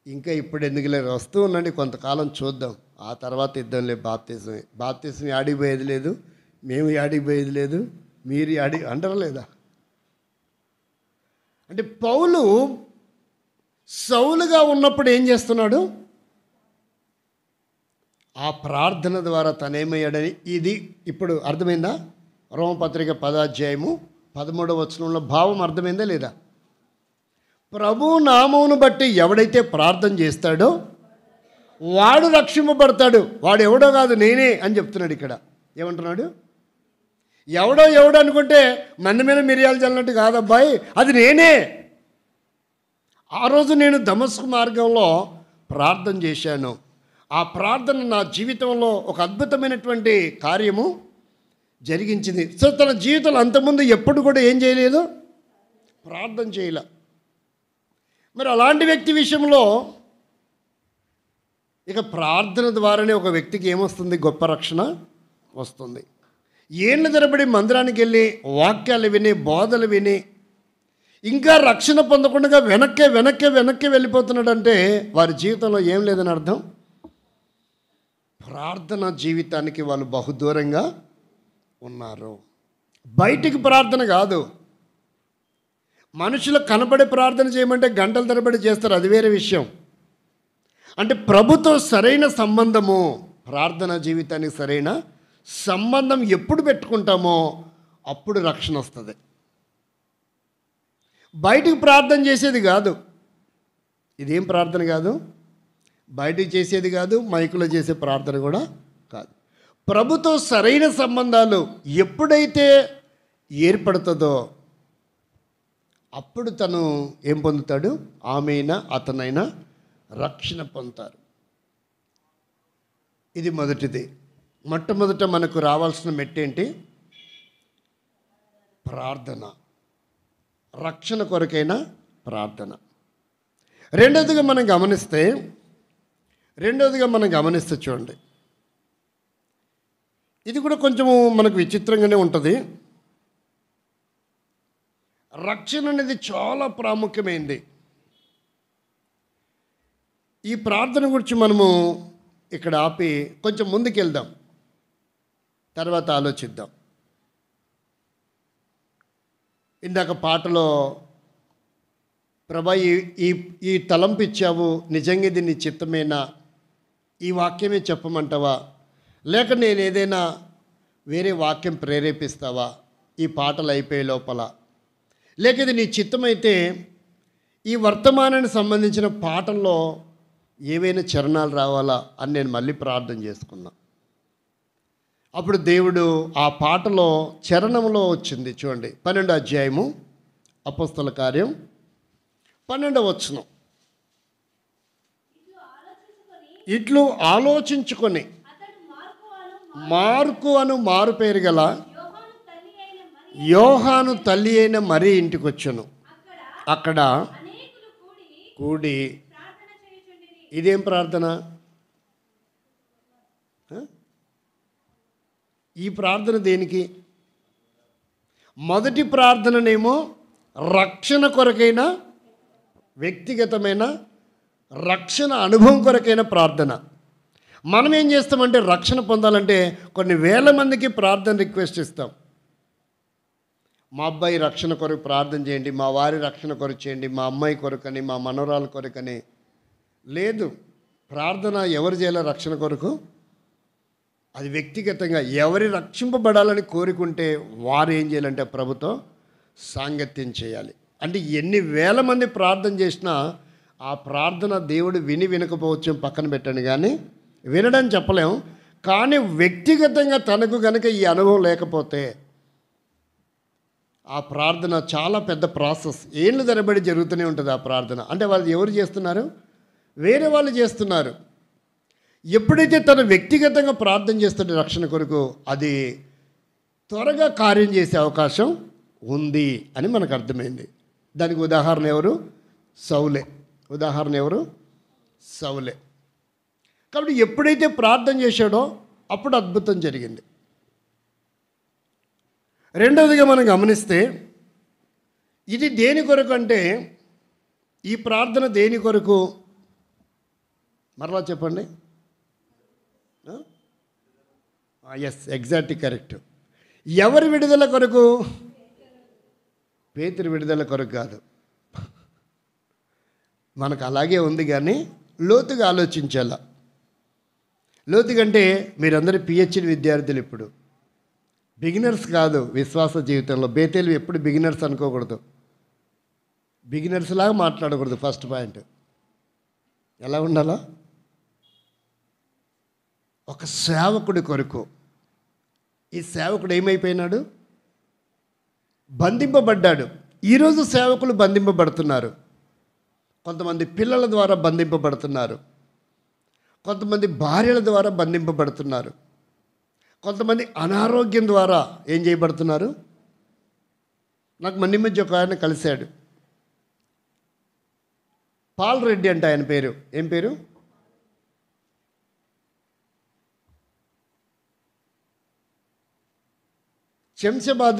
Speaker 1: ఇంకా ఇప్పుడు ఎందుకు లేదు, వస్తూ ఉండండి, కొంతకాలం చూద్దాం, ఆ తర్వాత ఇద్దాంలే బాప్తీసం ఆడిపోయేది లేదు, మేము ఆడిపోయేది లేదు, మీరు అంటారా లేదా? అంటే పౌలు సౌలుగా ఉన్నప్పుడు ఏం చేస్తున్నాడు? ఆ ప్రార్థన ద్వారా తనేమయ్యాడని ఇది ఇప్పుడు అర్థమైందా? రోమపత్రిక 10వ అధ్యాయము 13వ వచనంలో భావం అర్థమైందా లేదా? ప్రభు నామమును బట్టి ఎవడైతే ప్రార్థన చేస్తాడో వాడు రక్షింపబడతాడు. వాడు ఎవడో కాదు, నేనే అని చెప్తున్నాడు. ఇక్కడ ఏమంటున్నాడు? ఎవడో అనుకుంటే మన మీద మిరియాలు చల్లినట్టు కాదబ్బాయి, అది నేనే. ఆ రోజు నేను దమస్కు మార్గంలో ప్రార్థన చేశాను. ఆ ప్రార్థన నా జీవితంలో ఒక అద్భుతమైనటువంటి కార్యము జరిగించింది. సో తన జీవితంలో అంతకుముందు ఎప్పుడు కూడా ఏం చేయలేదు? ప్రార్థన చేయలే. మరి అలాంటి వ్యక్తి విషయంలో ఇక ప్రార్థన ద్వారానే ఒక వ్యక్తికి ఏమొస్తుంది? గొప్ప రక్షణ వస్తుంది. ఏళ్ళ తరబడి మందిరానికి వెళ్ళి వాక్యాలు విని బోధలు విని ఇంకా రక్షణ పొందకుండా వెనక్కి వెళ్ళిపోతున్నాడంటే వారి జీవితంలో ఏం లేదని అర్థం. ప్రార్థన జీవితానికి వాళ్ళు బహుదూరంగా ఉన్నారు. బయటికి ప్రార్థన కాదు, మనుషులు కనబడే ప్రార్థన చేయమంటే గంటల తరబడి చేస్తారు, అది వేరే విషయం. అంటే ప్రభుతో సరైన సంబంధము, ప్రార్థన జీవితానికి సరైన సంబంధం ఎప్పుడు పెట్టుకుంటామో అప్పుడు రక్షణ వస్తుంది. బయటికి ప్రార్థన చేసేది కాదు, ఇదేం ప్రార్థన కాదు, బయటికి చేసేది కాదు, మైకులో చేసే ప్రార్థన కూడా కాదు. ప్రభుతో సరైన సంబంధాలు ఎప్పుడైతే ఏర్పడుతుందో అప్పుడు తను ఏం పొందుతాడు? ఆమెైనా అతనైనా రక్షణ పొందుతారు. ఇది మొదటిది. మొట్టమొదట మనకు రావాల్సిన మెట్టేంటి? ప్రార్థన. రక్షణ కొరకైన ప్రార్థన. రెండవదిగా మనం గమనిస్తే చూడండి, ఇది కూడా కొంచెము మనకు విచిత్రంగానే ఉంటుంది. రక్షణ అనేది చాలా ప్రాముఖ్యమైనది. ఈ ప్రార్థన గురించి మనము ఇక్కడ ఆపి కొంచెం ముందుకెళ్దాం, తర్వాత ఆలోచిద్దాం. ఇందాక పాటలో ప్రభా ఈ తలంపు ఇచ్చావు, నిజంగా ఇది నీ చిత్తమేనా, ఈ వాక్యమే చెప్పమంటావా, లేక నేను ఏదైనా వేరే వాక్యం ప్రేరేపిస్తావా ఈ పాటలు అయిపోయే లోపల, లేక ఇది నీ చిత్తమైతే ఈ వర్తమానానికి సంబంధించిన పాటల్లో ఏవైనా చరణాలు రావాలా అని నేను మళ్ళీ ప్రార్థన చేసుకున్నా. అప్పుడు దేవుడు ఆ పాటలో చరణంలో వచ్చింది చూడండి. 12వ అధ్యాయము అపోస్తల కార్యం 12వ వచనం. ఇట్లు ఆలోచించుకొని మార్కు అను మారు పేరు గల యోహాను తల్లి అయిన మరి ఇంటికి వచ్చాను. అక్కడ కూడి ఇదేం ప్రార్థన? ఈ ప్రార్థన దేనికి? మొదటి ప్రార్థననేమో రక్షణ కొరకైన, వ్యక్తిగతమైన రక్షణ అనుభవం కొరకైన ప్రార్థన. మనం ఏం చేస్తామంటే రక్షణ పొందాలంటే కొన్ని వేల మందికి ప్రార్థన రిక్వెస్ట్ ఇస్తాం. మా అబ్బాయి రక్షణ కొరకు ప్రార్థన చేయండి, మా వారి రక్షణ కొరకు చేయండి, మా అమ్మాయి కొరకని, మా మనవరాల కొరకని. లేదు, ప్రార్థన ఎవరు చేయాలి రక్షణ కొరకు? అది వ్యక్తిగతంగా ఎవరి రక్షింపబడాలని కోరుకుంటే వారు ఏం చేయాలంటే ప్రభుతో సాంగత్యం చేయాలి. అంటే ఎన్ని వేల మంది ప్రార్థన చేసినా ఆ ప్రార్థన దేవుడు వినకపోవచ్చు, పక్కన పెట్టండి. కానీ వినడం చెప్పలేం. కానీ వ్యక్తిగతంగా తనకు కనుక ఈ అనుభవం లేకపోతే ఆ ప్రార్థన చాలా పెద్ద ప్రాసెస్, ఏళ్ళు తరబడి జరుగుతూనే ఉంటుంది ఆ ప్రార్థన. అంటే వాళ్ళు ఎవరు చేస్తున్నారు? వేరే వాళ్ళు చేస్తున్నారు. ఎప్పుడైతే తను వ్యక్తిగతంగా ప్రార్థన చేస్తుంటే రక్షణ కొరకు, అది త్వరగా కార్యం చేసే అవకాశం ఉంది అని మనకు అర్థమైంది. దానికి ఉదాహరణ ఎవరు? సౌలే. ఉదాహరణ ఎవరు? సౌలే. కాబట్టి ఎప్పుడైతే ప్రార్థన చేశాడో అప్పుడు అద్భుతం జరిగింది. రెండవదిగా మనం గమనిస్తే ఇది దేని కొరకు అంటే, ఈ ప్రార్థన దేని కొరకు? మరలా చెప్పండి. Yes, exactly correct. ఎవరి విడుదల కొరకు? పేతురు విడుదల కొరకు కాదు. మనకు అలాగే ఉంది, కానీ లోతుగా ఆలోచించాల. లోతుగంటే మీరందరూ పిహెచ్డి విద్యార్థులు, ఇప్పుడు బిగినర్స్ కాదు విశ్వాస జీవితంలో. బేతేలు ఎప్పుడు బిగినర్స్ అనుకోకూడదు, బిగినర్స్ లాగా మాట్లాడకూడదు. ఫస్ట్ పాయింట్ ఎలా ఉండాలా? ఒక సేవకుడి కొరకు. ఈ సేవకుడు ఏమైపోయినాడు? బంధింపబడ్డాడు. ఈరోజు సేవకులు బంధింపబడుతున్నారు. కొంతమంది పిల్లల ద్వారా బంధింపబడుతున్నారు, కొంతమంది భార్యల ద్వారా బంధింపబడుతున్నారు, కొంతమంది అనారోగ్యం ద్వారా ఏం చేయబడుతున్నారు. నాకు మొన్న మధ్య ఒక ఆయన కలిశాడు, పాల్ రెడ్డి అంటే ఆయన పేరు. ఏం పేరు? శంషాబాద్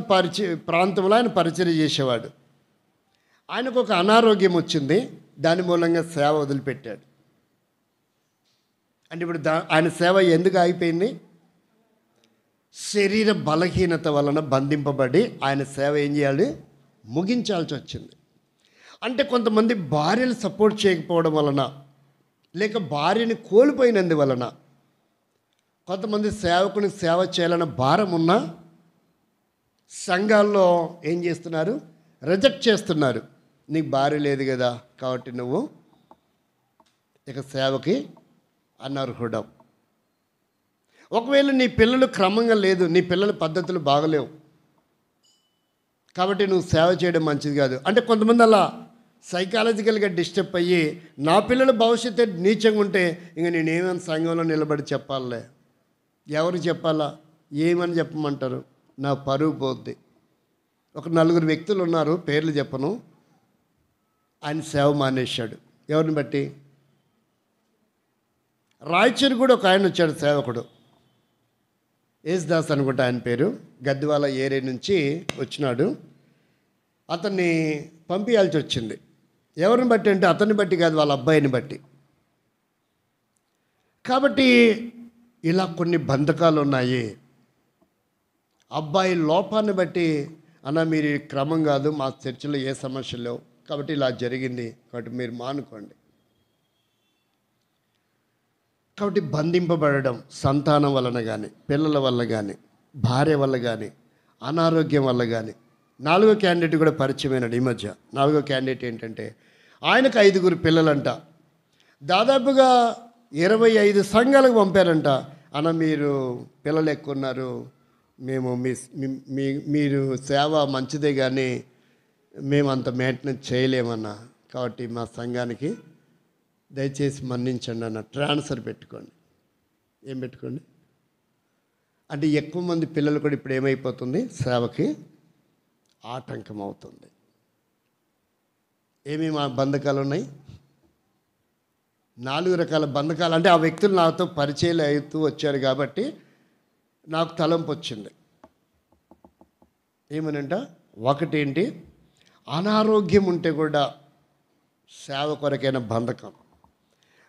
Speaker 1: ప్రాంతంలో ఆయన పరిచయం చేసేవాడు. ఆయనకు ఒక అనారోగ్యం వచ్చింది, దాని మూలంగా సేవ వదిలిపెట్టాడు. అంటే ఇప్పుడు ఆయన సేవ ఎందుకు ఆగిపోయింది? శరీర బలహీనత వలన బంధింపబడి ఆయన సేవ ఏం చేయాలి? ముగించాల్సి వచ్చింది. అంటే కొంతమంది భార్యలు సపోర్ట్ చేయకపోవడం వలన, లేక భార్యని కోల్పోయినందువలన, కొంతమంది సేవకుని సేవ చేయాలన్న భారం ఉన్నా సంఘాల్లో ఏం చేస్తున్నారు? రిజెక్ట్ చేస్తున్నారు. నీకు భార్య లేదు కదా కాబట్టి నువ్వు ఇక సేవకి అనర్హుడం. ఒకవేళ నీ పిల్లలు క్రమంగా లేదు, నీ పిల్లల పద్ధతులు బాగలేవు కాబట్టి నువ్వు సేవ చేయడం మంచిది కాదు అంటే కొంతమంది అలా సైకాలజికల్గా డిస్టర్బ్ అయ్యి, నా పిల్లల భవిష్యత్తు నీచంగా ఉంటే ఇంక నేనేమైనా సంఘంలో నిలబడి చెప్పాలే. ఎవరు చెప్పాలా? ఏమని చెప్పమంటారు? నా పరువు పోద్ది. ఒక నలుగురు వ్యక్తులు ఉన్నారు, పేర్లు చెప్పను. ఆయన సేవ మానేశాడు. ఎవరిని బట్టి? రాయచూరు కూడా ఒక ఆయన వచ్చాడు సేవకుడు, యేసుదాస్ అనుకుంటా ఆయన పేరు. గద్వాల ఏరియా నుంచి వచ్చినాడు. అతన్ని పంపించాల్సి వచ్చింది. ఎవరిని బట్టి అంటే అతన్ని బట్టి కాదు, వాళ్ళ అబ్బాయిని బట్టి. కాబట్టి ఇలా కొన్ని బంధకాలు ఉన్నాయి. అబ్బాయి లోపాన్ని బట్టి, అన్న మీరు క్రమం కాదు, మా చర్చిలో ఏ సమస్యలు లేవు కాబట్టి ఇలా జరిగింది కాబట్టి మీరు మానుకోండి. కాబట్టి బంధింపబడడం సంతానం వలన కానీ, పిల్లల వల్ల కానీ, భార్య వల్ల కానీ, అనారోగ్యం వల్ల కానీ. 4వ క్యాండిడేట్ కూడా పరిచయమైనడు ఈ మధ్య. 4వ క్యాండిడేట్ ఏంటంటే ఆయనకు 5గురు పిల్లలంట. దాదాపుగా 25 సంఘాలకు పంపారంట. అన్న మీరు పిల్లలు ఎక్కువ ఉన్నారు, మేము మీరు సేవ మంచిదే కానీ మేము అంత మెయింటెనెన్స్ చేయలేమన్నా, కాబట్టి మా సంఘానికి దయచేసి మన్నించండి అన్న. ట్రాన్స్ఫర్ పెట్టుకోండి. ఏం పెట్టుకోండి అంటే ఎక్కువ మంది పిల్లలు కూడా ఇప్పుడు ఏమైపోతుంది? సేవకి ఆటంకం అవుతుంది. ఏమేమి బంధకాలు ఉన్నాయి? 4 రకాల బంధకాలు. అంటే ఆ వ్యక్తులు నాతో పరిచయాలు అవుతూ వచ్చారు కాబట్టి నాకు తలంపు వచ్చింది. ఏమనంట, ఒకటేంటి, అనారోగ్యం ఉంటే కూడా సేవ కొరకైన బంధకం.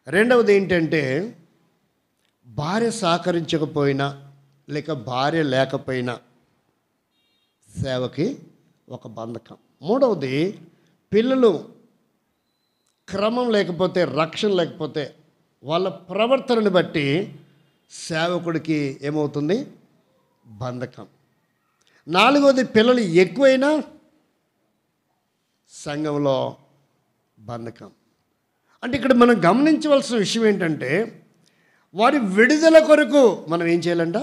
Speaker 1: రెండవది ఏంటంటే, భార్య సహకరించకపోయినా లేక భార్య లేకపోయినా సేవకి ఒక బంధకం. మూడవది, పిల్లలు క్రమం లేకపోతే, రక్షణ లేకపోతే వాళ్ళ ప్రవర్తనను బట్టి సేవకుడికి ఏమవుతుంది? బంధకం. నాలుగవది, పిల్లలు ఎక్కువైనా సంఘంలో బంధకం. అంటే ఇక్కడ మనం గమనించవలసిన విషయం ఏంటంటే, వారి విడుదల కొరకు మనం ఏం చేయాలంట?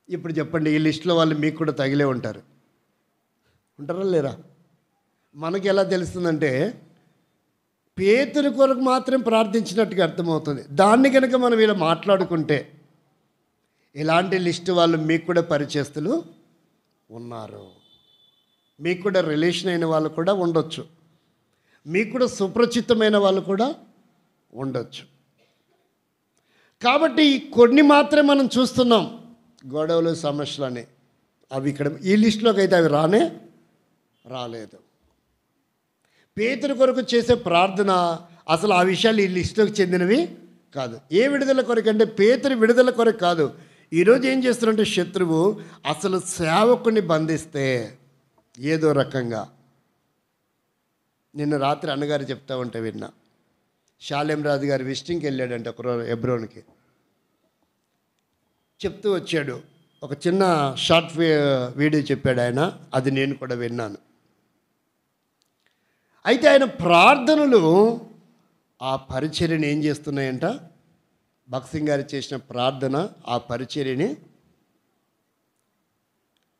Speaker 1: ఇప్పుడు చెప్పండి, ఈ లిస్టులో వాళ్ళు మీకు కూడా తగిలే ఉంటారు. ఉంటారా లేరా? మనకి ఎలా తెలుస్తుందంటే, పేతురు కొరకు మాత్రం ప్రార్థించినట్టుగా అర్థమవుతుంది. దాన్ని కనుక మనం ఇలా మాట్లాడుకుంటే, ఇలాంటి లిస్టు వాళ్ళు మీకు కూడా పరిచయస్తులు ఉన్నారు. మీకు కూడా రిలేషన్ అయిన వాళ్ళు కూడా ఉండొచ్చు. మీకు కూడా సుప్రచితమైన వాళ్ళు కూడా ఉండొచ్చు. కాబట్టి కొన్ని మాత్రమే మనం చూస్తున్నాం, గొడవలు, సమస్యలని. అవి ఇక్కడ ఈ లిస్టులోకి అయితే అవి రాలేదు. పేతురు కొరకు చేసే ప్రార్థన అసలు ఆ విషయాలు ఈ లిస్టులోకి చెందినవి కాదు. ఏ విడుదల కొరకు అంటే పేతురు విడుదల కొరకు కాదు. ఈరోజు ఏం చేస్తున్నారంటే, శత్రువు అసలు సేవకుని బంధిస్తే ఏదో రకంగా. నిన్న రాత్రి అన్నగారు చెప్తా ఉంటే విన్నా. షాలేం రాజు గారు విజిటింగ్కి వెళ్ళాడంటే ఒకరోజు హెబ్రోన్కి. చెప్తూ వచ్చాడు, ఒక చిన్న షార్ట్ వీడియో చెప్పాడు ఆయన. అది నేను కూడా విన్నాను. అయితే ఆయన ప్రార్థనలు ఆ పరిచర్యని ఏం చేస్తున్నాయంట? భక్సింగ్ గారు చేసిన ప్రార్థన ఆ పరిచర్యని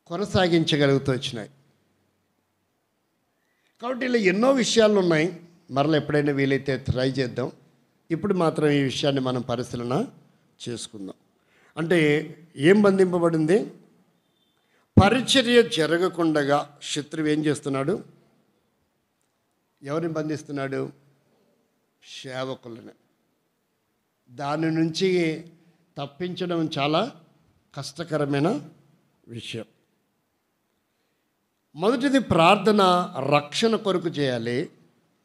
Speaker 1: కొనసాగించగలుగుతూ వచ్చినాయి. కాబట్టి ఇలా ఎన్నో విషయాలు ఉన్నాయి. మరలా ఎప్పుడైనా వీలైతే ట్రై చేద్దాం. ఇప్పుడు మాత్రం ఈ విషయాన్ని మనం పరిశీలన చేసుకుందాం. అంటే ఏం బంధింపబడింది? పరిచర్య జరగకుండగా శత్రువు ఏం చేస్తున్నాడు? ఎవరిని బంధిస్తున్నాడు? సేవకులని. దాని నుంచి తప్పించడం చాలా కష్టకరమైన విషయం. మొదటిది, ప్రార్థన రక్షణ కొరకు చేయాలి.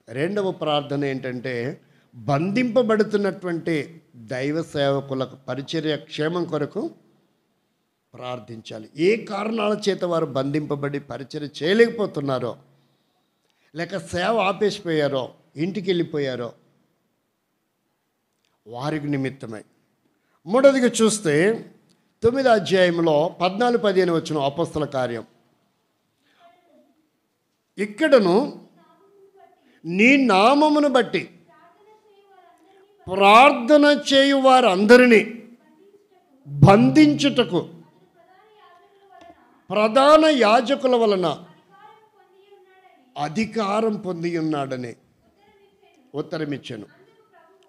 Speaker 1: రెండవ ప్రార్థన ఏంటంటే, బంధింపబడుతున్నటువంటి దైవ సేవకులకు పరిచర్య క్షేమం కొరకు ప్రార్థించాలి. ఏ కారణాల చేత వారు బంధింపబడి పరిచర్య చేయలేకపోతున్నారో, లేక సేవ ఆపేసిపోయారో, ఇంటికి వెళ్ళిపోయారో, వారికి నిమిత్తమై. మూడవదిగా చూస్తే 9వ అధ్యాయంలో 14-15 వచ్చిన అపోస్తల కార్యం. ఇక్కడను నీ నామమును బట్టి ప్రార్థన చేయు వారందరినీ బంధించుటకు ప్రధాన యాజకుల వలన అధికారం పొంది ఉన్నాడని ఉత్తరమిచ్చాను.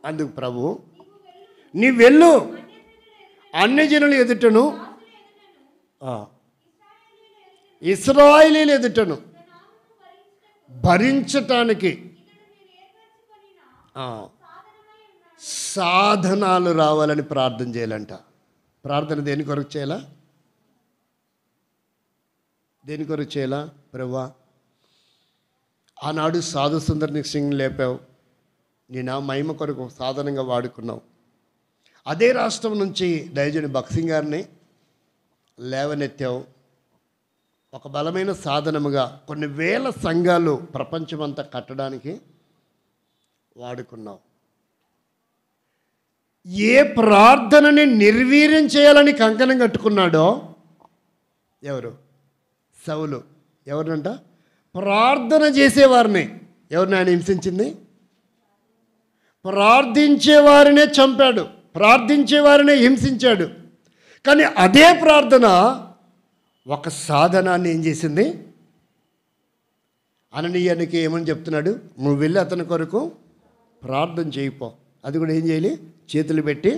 Speaker 1: అందుకు ప్రభు, నీ వెళ్ళు, అన్యజనుల ఎదుటను ఇశ్రాయేలీయుల ఎదుటను భరించటానికి సాధనాలు రావాలని ప్రార్థన చేయాలంట. ప్రార్థన దేని కొరకు చేయాలా? దేని కొరకు చేయాలా? ప్రభువా, ఆనాడు సాధు సుందర్ సింగ్ లేపావు, నీ నా మహిమ కొరకు సాధనంగా వాడుకున్నావు. అదే రాష్ట్రం నుంచి దైవజనుడు భక్సింగ్ గారిని లేవనెత్తావు. ఒక బలమైన సాధనముగా కొన్ని వేల సంఘాలు ప్రపంచమంతా కట్టడానికి వాడుకున్నావు. ఏ ప్రార్థనని నిర్వీర్యం చేయాలని కంకణం కట్టుకున్నాడో ఎవరు? సౌలు. ఎవరినంట? ప్రార్థన చేసేవారిని. ఎవరిని ఆయన హింసించింది? ప్రార్థించేవారినే చంపాడు, ప్రార్థించేవారినే హింసించాడు. కానీ అదే ప్రార్థన ఒక సాధనాన్ని ఏం చేసింది? అననీయానికి ఏమని చెప్తున్నాడు? నువ్వు వెళ్ళి అతని కొరకు ప్రార్థన చేయిపో. అది కూడా ఏం చేయాలి? చేతులు పెట్టి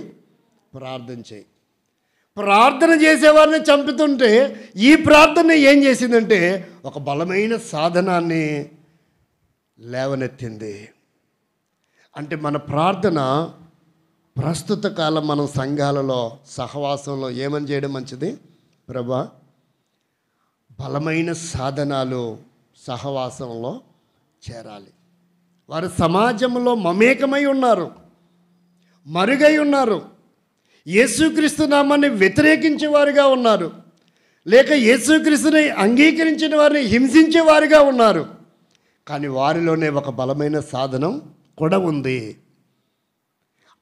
Speaker 1: ప్రార్థన చేయి. ప్రార్థన చేసేవారిని చంపుతుంటే ఈ ప్రార్థన ఏం చేసిందంటే ఒక బలమైన సాధనాన్ని లేవనెత్తింది. అంటే మన ప్రార్థన ప్రస్తుత కాలం మనం సంఘాలలో సహవాసంలో ఏమని చేయడం మంచిది? ప్రభా, బలమైన సాధనాలు సహవాసంలో చేరాలి. వారు సమాజంలో మమేకమై ఉన్నారు, మరుగై ఉన్నారు, యేసుక్రీస్తు నామాన్ని వ్యతిరేకించే వారుగా ఉన్నారు, లేక యేసుక్రీస్తుని అంగీకరించిన వారిని హింసించే వారుగా ఉన్నారు. కానీ వారిలోనే ఒక బలమైన సాధనం కూడా ఉంది.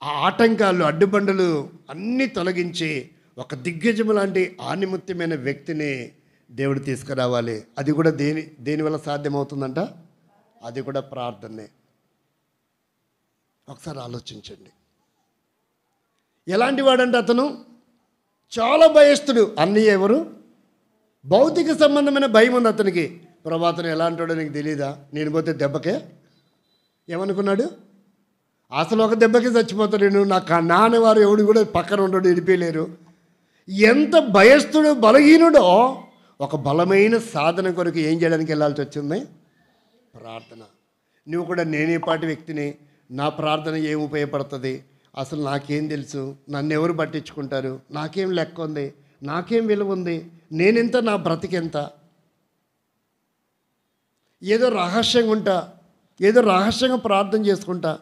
Speaker 1: ఆ ఆటంకాలు, అడ్డుబండలు అన్నీ తొలగించి ఒక దిగ్గజము లాంటి ఆనిముత్యమైన వ్యక్తిని దేవుడు తీసుకురావాలి. అది కూడా దేనివల్ల సాధ్యమవుతుందంట? అది కూడా ప్రార్థనే. ఒకసారి ఆలోచించండి. ఎలాంటి వాడంటే అతను చాలా భయస్థుడు. అన్నీ ఎవరు? భౌతిక సంబంధమైన భయం ఉంది అతనికి. ప్రభాతను ఎలాంటి వాడో నీకు తెలీదా? నేను పోతే దెబ్బకే ఏమనుకున్నాడు? అసలు ఒక దెబ్బకి చచ్చిపోతాడు. నేను నానేవారు ఎవడు కూడా పక్కన ఉండడు, ఇడిపోయలేరు. ఎంత భయస్థుడు, బలహీనుడో ఒక బలమైన సాధన కొరకు ఏం చేయడానికి వెళ్ళాల్సి వచ్చింది? ప్రార్థన. నువ్వు కూడా నేనే పాటి వ్యక్తిని, నా ప్రార్థన ఏం ఉపయోగపడుతుంది? అసలు నాకేం తెలుసు? నన్ను ఎవరు పట్టించుకుంటారు? నాకేం లెక్క ఉంది? నాకేం విలువ ఉంది? నేనెంత? నా బ్రతికెంత? ఏదో రహస్యంగా ఉంటా, ఏదో రహస్యంగా ప్రార్థన చేసుకుంటా,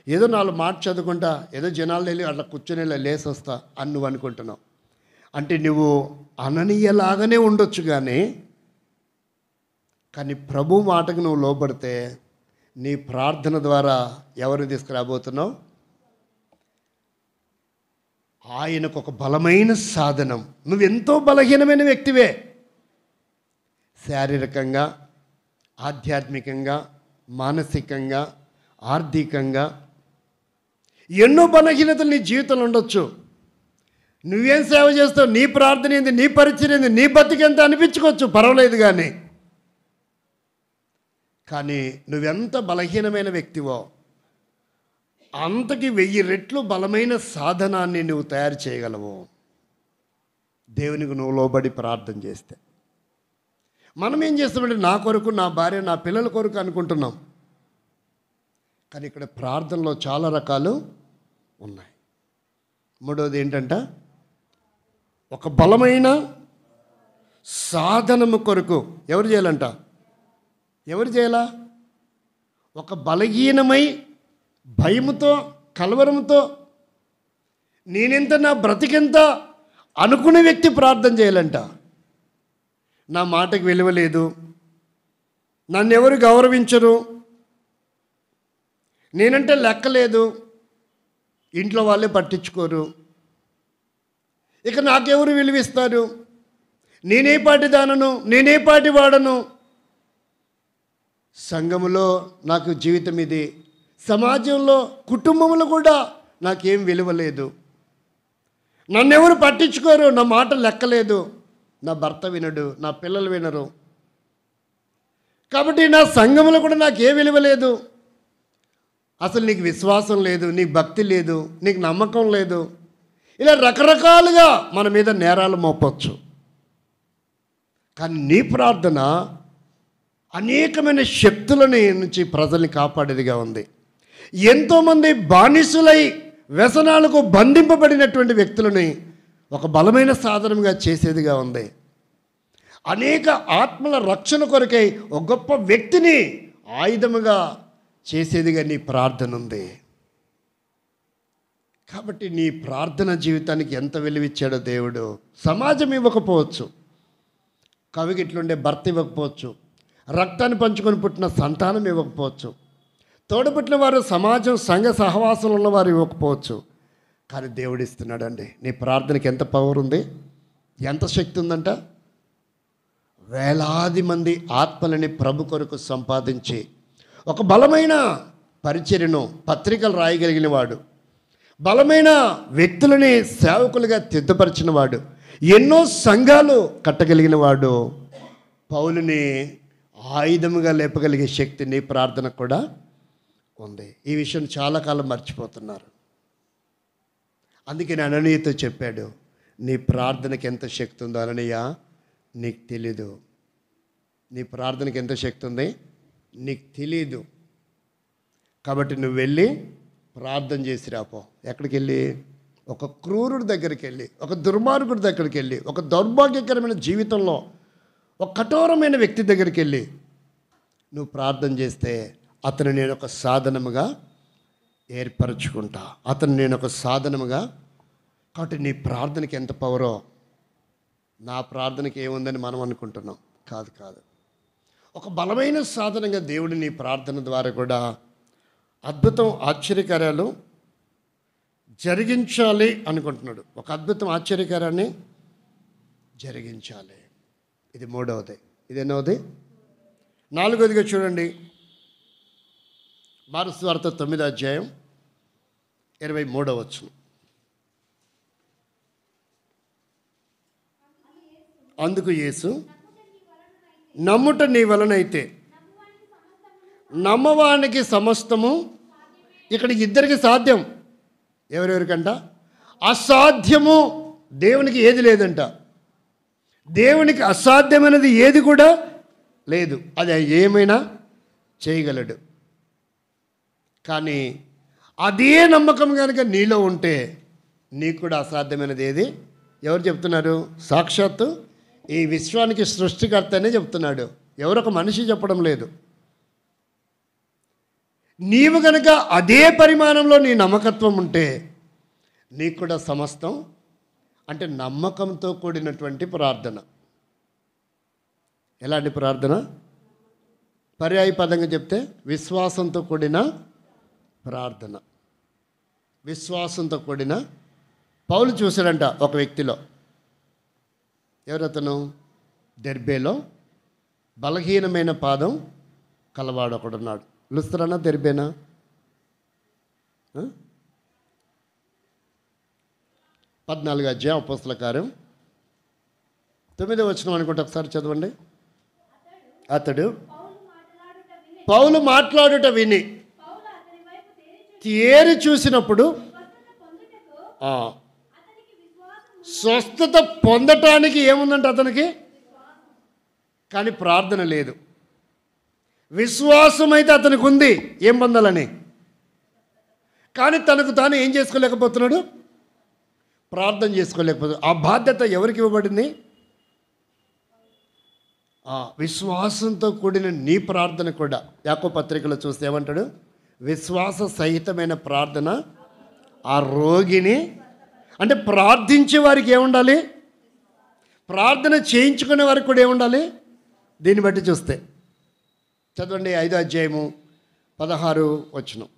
Speaker 1: ఏదో 4 మాట చదువుకుంటా, ఏదో జనాలు వెళ్ళి అట్లా కూర్చొని లేసి వస్తా అని నువ్వు అనుకుంటున్నావు. అంటే నువ్వు అననీయలాగానే ఉండొచ్చు కానీ ప్రభు మాటకు నువ్వు లోబడితే నీ ప్రార్థన ద్వారా ఎవరిని తీసుకురాబోతున్నావు? ఆయనకు ఒక బలమైన సాధనం. నువ్వెంతో బలహీనమైన వ్యక్తివే, శారీరకంగా, ఆధ్యాత్మికంగా, మానసికంగా, ఆర్థికంగా ఎన్నో బలహీనతలు నీ జీవితంలో ఉండొచ్చు. నువ్వేం సేవ చేస్తావు? నీ ప్రార్థన ఏంది? నీ పరిచయం ఏంది? నీ బతికెంత అనిపించుకోవచ్చు, పర్వాలేదు. కానీ నువ్వెంత బలహీనమైన వ్యక్తివో అంతకి 1000 రెట్లు బలమైన సాధనాన్ని నువ్వు తయారు చేయగలవు, దేవునికి నువ్వు లోబడి ప్రార్థన చేస్తే. మనం ఏం చేస్తామంటే నా కొరకు, నా భార్య, నా పిల్లల కొరకు అనుకుంటున్నాం. కానీ ఇక్కడ ప్రార్థనలో చాలా రకాలు ఉన్నాయి. మూడవది ఏంటంట? ఒక బలమైన సాధనము కొరకు ఎవరు చేయాలంట? ఎవరు చేయాలా? ఒక బలహీనమై భయముతో, కలవరంతో, నేనెంత, నా బ్రతికెంత అనుకునే వ్యక్తి ప్రార్థన చేయాలంట. నా మాటకు విలువ లేదు, నన్ను ఎవరు గౌరవించరు, నేనంటే లెక్కలేదు, ఇంట్లో వాళ్ళే పట్టించుకోరు, ఇక నాకెవరు విలువిస్తారు, నేనే పాటి దానను, నేనే పాటి వాడను, సంఘములో నాకు జీవితం ఇది, సమాజంలో, కుటుంబంలో కూడా నాకేం విలువ లేదు, నన్నెవరు పట్టించుకోరు, నా మాట లెక్కలేదు, నా భర్త వినడు, నా పిల్లలు వినరు, కాబట్టి నా సంఘంలో కూడా నాకు ఏ విలువ లేదు, అసలు నీకు విశ్వాసం లేదు, నీకు భక్తి లేదు, నీకు నమ్మకం లేదు, ఇలా రకరకాలుగా మన మీద నేరాలు మోపొచ్చు. కానీ నీ ప్రార్థన అనేకమైన శక్తులని నుంచి ప్రజల్ని కాపాడేదిగా ఉంది. ఎంతోమంది బానిసులై వ్యసనాలకు బంధింపబడినటువంటి వ్యక్తులని ఒక బలమైన సాధనంగా చేసేదిగా ఉంది. అనేక ఆత్మల రక్షణ కొరకై ఒక గొప్ప వ్యక్తిని ఆయుధముగా చేసేదిగా నీ ప్రార్థన ఉంది. కాబట్టి నీ ప్రార్థన జీవితానికి ఎంత విలువిచ్చాడో దేవుడు. సమాజం ఇవ్వకపోవచ్చు, కవికి ఇట్లుండే భర్త ఇవ్వకపోవచ్చు, రక్తాన్ని పంచుకొని పుట్టిన సంతానం ఇవ్వకపోవచ్చు, తోడపుట్టిన వారు సమాజం, సంఘ సహవాసంలో ఉన్నవారు ఇవ్వకపోవచ్చు, కానీ దేవుడు ఇస్తున్నాడండి. నీ ప్రార్థనకి ఎంత పవర్ ఉంది, ఎంత శక్తి ఉందంట. వేలాది మంది ఆత్మలని ప్రభు కొరకు సంపాదించి ఒక బలమైన పరిచర్యను, పత్రికలు రాయగలిగిన వాడు, బలమైన వ్యక్తులని సేవకులుగా సిద్ధపరిచిన వాడు, ఎన్నో సంఘాలు కట్టగలిగిన వాడు, పౌలుని ఆయుధముగా లేపగలిగే శక్తి నీ ప్రార్థన కూడా ఉంది. ఈ విషయం చాలా కాలం మర్చిపోతున్నారు. అందుకే నేను అననీయతో చెప్పాడు, నీ ప్రార్థనకి ఎంత శక్తి ఉందో అననయ్య నీకు తెలీదు. నీ ప్రార్థనకి ఎంత శక్తి ఉంది నీకు తెలీదు. కాబట్టి నువ్వు వెళ్ళి ప్రార్థన చేసి రాపో. ఎక్కడికి వెళ్ళి? ఒక క్రూరుడి దగ్గరికి వెళ్ళి, ఒక దుర్మార్గుడి దగ్గరికి వెళ్ళి, ఒక దౌర్భాగ్యకరమైన జీవితంలో ఒక కఠోరమైన వ్యక్తి దగ్గరికి వెళ్ళి నువ్వు ప్రార్థన చేస్తే అతను నేను ఒక సాధనముగా ఏర్పరచుకుంటా, అతను నేను ఒక సాధనముగా. కాబట్టి నీ ప్రార్థనకి ఎంత పవరో నా ప్రార్థనకి ఏముందని మనం అనుకుంటున్నాం. కాదు కాదు, ఒక బలమైన సాధనంగా దేవుడు నీ ప్రార్థన ద్వారా కూడా అద్భుతం ఆశ్చర్యకార్యాలు జరిగించాలి అనుకుంటున్నాడు. ఒక అద్భుతం ఆశ్చర్యకార్యాన్ని జరిగించాలి. ఇది మూడవది. ఇది ఎన్నవది? నాలుగవదిగా చూడండి, మార్కు సువార్త 9వ అధ్యాయం 23వ వచనం. అందుకు యేసు, నమ్ముట నీ వలనైతే, నమ్మవానికి సమస్తము. ఇక్కడ ఇద్దరికి సాధ్యం. ఎవరెవరికంట? అసాధ్యము దేవునికి ఏది లేదంట. దేవునికి అసాధ్యమైనది ఏది కూడా లేదు. అది ఏమైనా చేయగలడు. కానీ అదే నమ్మకం కనుక నీలో ఉంటే నీకు కూడా అసాధ్యమైనది ఏది? ఎవరు చెప్తున్నారు? సాక్షాత్తు ఈ విశ్వానికి సృష్టికర్తనే చెప్తున్నాడు. ఎవరొక మనిషి చెప్పడం లేదు. నీవు కనుక అదే పరిమాణంలో నీ నమ్మకత్వం ఉంటే నీకు కూడా సమస్తం. అంటే నమ్మకంతో కూడినటువంటి ప్రార్థన. ఎలాంటి ప్రార్థన? పర్యాయ పదంగా చెప్తే విశ్వాసంతో కూడిన ప్రార్థన. విశ్వాసంతో కూడిన. పౌలు చూశాడంట ఒక వ్యక్తిలో. ఎవరతను? దెర్బేలో బలహీనమైన పాదం కలవాడు ఒకడున్నాడు. లుస్త్రానా దెర్బేనా? 14వ అధ్యాయం అపోస్తల కార్యం 9వ వచనం అనుకుంటే ఒకసారి చదవండి. అతడు పౌలు మాట్లాడుట విని తేరి చూసినప్పుడు స్వస్థత పొందటానికి ఏముందంట అతనికి? కానీ ప్రార్థన లేదు. విశ్వాసం అయితే అతనికి ఉంది ఏం పొందాలని, కానీ తనకు తాను ఏం చేసుకోలేకపోతున్నాడు? ప్రార్థన చేసుకోలేకపోతున్నాడు. ఆ బాధ్యత ఎవరికి ఇవ్వబడింది? విశ్వాసంతో కూడిన నీ ప్రార్థన కూడా. యాకోబు పత్రికలో చూస్తే ఏమంటాడు? విశ్వాస సహితమైన ప్రార్థన ఆ రోగిని. అంటే ప్రార్థించే వారికి ఏముండాలి? ప్రార్థన చేయించుకునే వారికి కూడా ఏముండాలి? దీన్ని బట్టి చూస్తే చదవండి 5వ అధ్యాయము 16వ వచనం.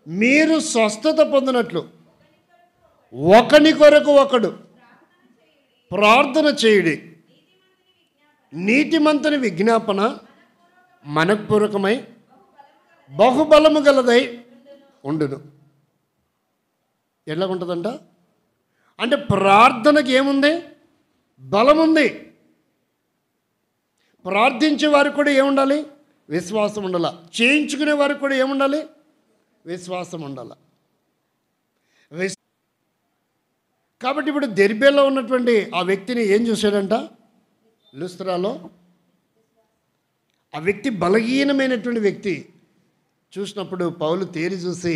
Speaker 1: మీరు స్వస్థత పొందినట్లు ఒకని కొరకు ఒకడు ప్రార్థన చేయుడి. నీతిమంతుని విజ్ఞాపన మనఃపూర్వకమై బహుబలము గలదై ఉండును. ఎట్లా ఉంటుందంట? అంటే ప్రార్థనకి ఏముంది? బలం ఉంది. ప్రార్థించే వారికి కూడా ఏముండాలి? విశ్వాసం ఉండాలి. చేయించుకునే వారికి కూడా ఏముండాలి? విశ్వాసం ఉండాలి. కాబట్టి ఇప్పుడు దెర్బేలో ఉన్నటువంటి ఆ వ్యక్తిని ఏం చూశాడంట? లుస్త్రాలో ఆ వ్యక్తి బలహీనమైనటువంటి వ్యక్తి చూసినప్పుడు పౌలు తేరి చూసి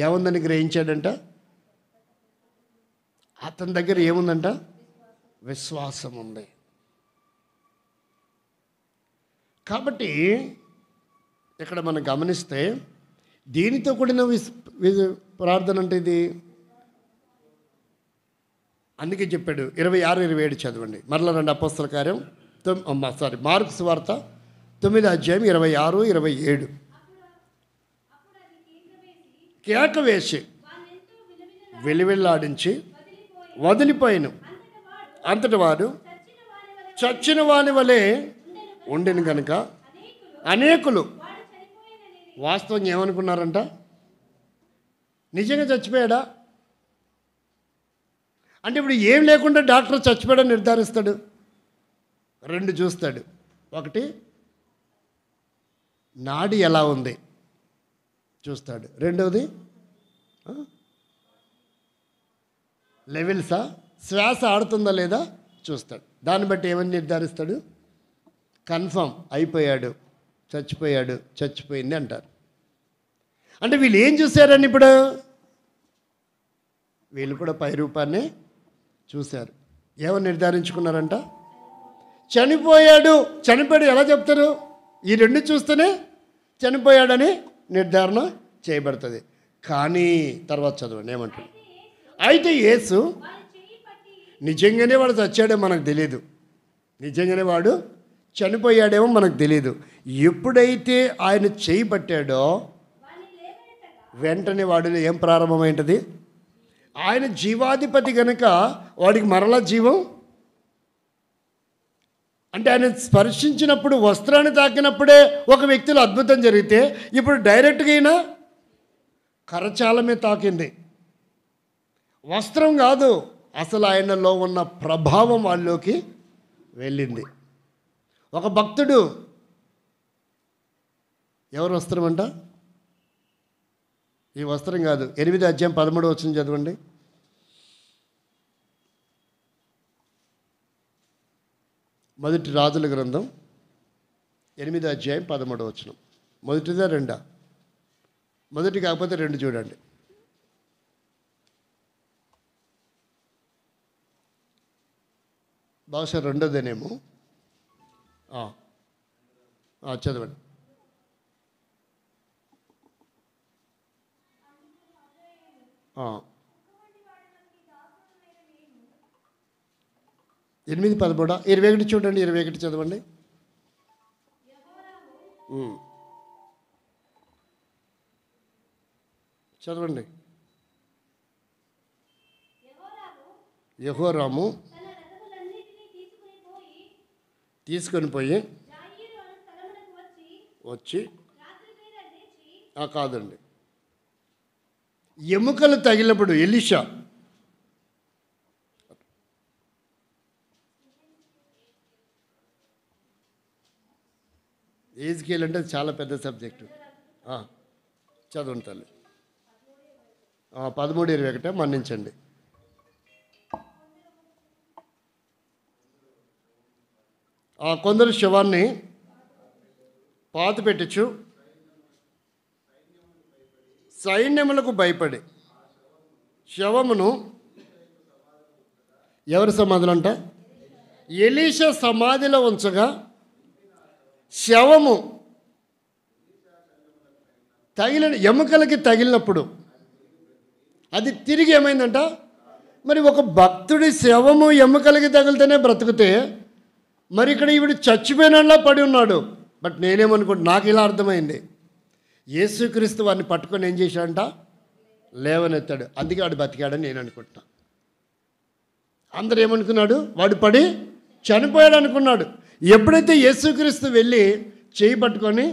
Speaker 1: ఏముందని గ్రహించాడంట? అతని దగ్గర ఏముందంట? విశ్వాసం ఉంది. కాబట్టి ఇక్కడ మనం గమనిస్తే దీనితో కూడిన ప్రార్థన అంటే ఇది. అందుకే చెప్పాడు 26-27 చదవండి. మరలా రండి అపోస్తల కార్యం మార్కు సువార్త 9వ అధ్యాయం 26-27. కేక వేసి వెలివెల్లాడించి వదిలిపోయిను. అంతటి వారు చచ్చిన వాని వలె ఉండెను కనుక అనేకులు వాస్తవంగా ఏమనుకున్నారంట? నిజంగా చచ్చిపోయాడా? అంటే ఇప్పుడు ఏం లేకుండా డాక్టర్ చచ్చిపోయాడని నిర్ధారిస్తాడు. 2 చూస్తాడు. ఒకటి నాడి ఎలా ఉంది చూస్తాడు. రెండవది లెవెల్సా, శ్వాస ఆడుతుందా లేదా చూస్తాడు. దాన్ని బట్టి ఏమని నిర్ధారిస్తాడు? కన్ఫర్మ్ అయిపోయాడు, చచ్చిపోయింది అంటారు. అంటే వీళ్ళు ఏం చూశారని ఇప్పుడు? వీళ్ళు కూడా పై రూపాన్ని చూశారు. ఏమని నిర్ధారించుకున్నారంట? చనిపోయాడు ఎలా చెప్తారు? ఈ రెండు చూస్తేనే చనిపోయాడని నిర్ధారణ చేయబడుతుంది. కానీ తర్వాత చదవండి ఏమంటాడు? అయితే యేసు నిజంగానే వాడు చచ్చాడో మనకు తెలియదు, నిజంగానే వాడు చనిపోయాడేమో మనకు తెలియదు. ఎప్పుడైతే ఆయన చేయి పట్టాడో వెంటనే వాడు ఏం ప్రారంభమైంటుంది? ఆయన జీవాధిపతి కనుక వాడికి మరలా జీవం. అంటే ఆయన స్పర్శించినప్పుడు, వస్త్రాన్ని తాకినప్పుడే ఒక వ్యక్తిలో అద్భుతం జరిగితే, ఇప్పుడు డైరెక్ట్గా అయినా కరచాలమే తాకింది, వస్త్రం కాదు. అసలు ఆయనలో ఉన్న ప్రభావం వాళ్ళలోకి వెళ్ళింది. ఒక భక్తుడు, ఎవరు వస్త్రం అంట? ఈ వస్త్రం కాదు. 8వ అధ్యాయం 13వ వచనం చదవండి. మొదటి రాజుల గ్రంథం 8వ అధ్యాయం 13వ వచనం. మొదటిదా రెండా? మొదటి కాకపోతే రెండు చూడండి. బహుశా రెండోదేనేమో. చదవండి. ఎనిమిది 13 21 చూడండి. 21 చదవండి. చదవండి. యెహోరాము తీసుకొని పోయి వచ్చి కాదండి, ఎముకలు తగిలినప్పుడు ఎలీషా ఏజ్కేల్ అంటే చాలా పెద్ద సబ్జెక్టు. చదవండి తల్లి. 13:21 మన్నించండి. కొందరు శవాన్ని పాతిపెట్టచ్చు, సైన్యములకు భయపడి శవమును ఎవరి సమాధిలో అంట? ఎలీషా సమాధిలో ఉంచగా శవము తగిలిన ఎముకలకి తగిలినప్పుడు అది తిరిగి ఏమైందంట? మరి ఒక భక్తుడి శవము ఎముకలకి తగిలితేనే బ్రతుకుతే, మరి ఇక్కడ ఈవిడ చచ్చిపోయినలా పడి ఉన్నాడు. బట్ నేనేమనుకుంటున్నా, నాకు ఇలా అర్థమైంది, యేసుక్రీస్తు వాడిని పట్టుకొని ఏం చేశాడంట? లేవనెత్తాడు. అందుకే వాడు బతికాడని నేను అనుకుంటున్నా. అందరూ ఏమనుకున్నాడు? వాడు పడి చనిపోయాడు అనుకున్నాడు. ఎప్పుడైతే యేసుక్రీస్తు వెళ్ళి చేయి పట్టుకొని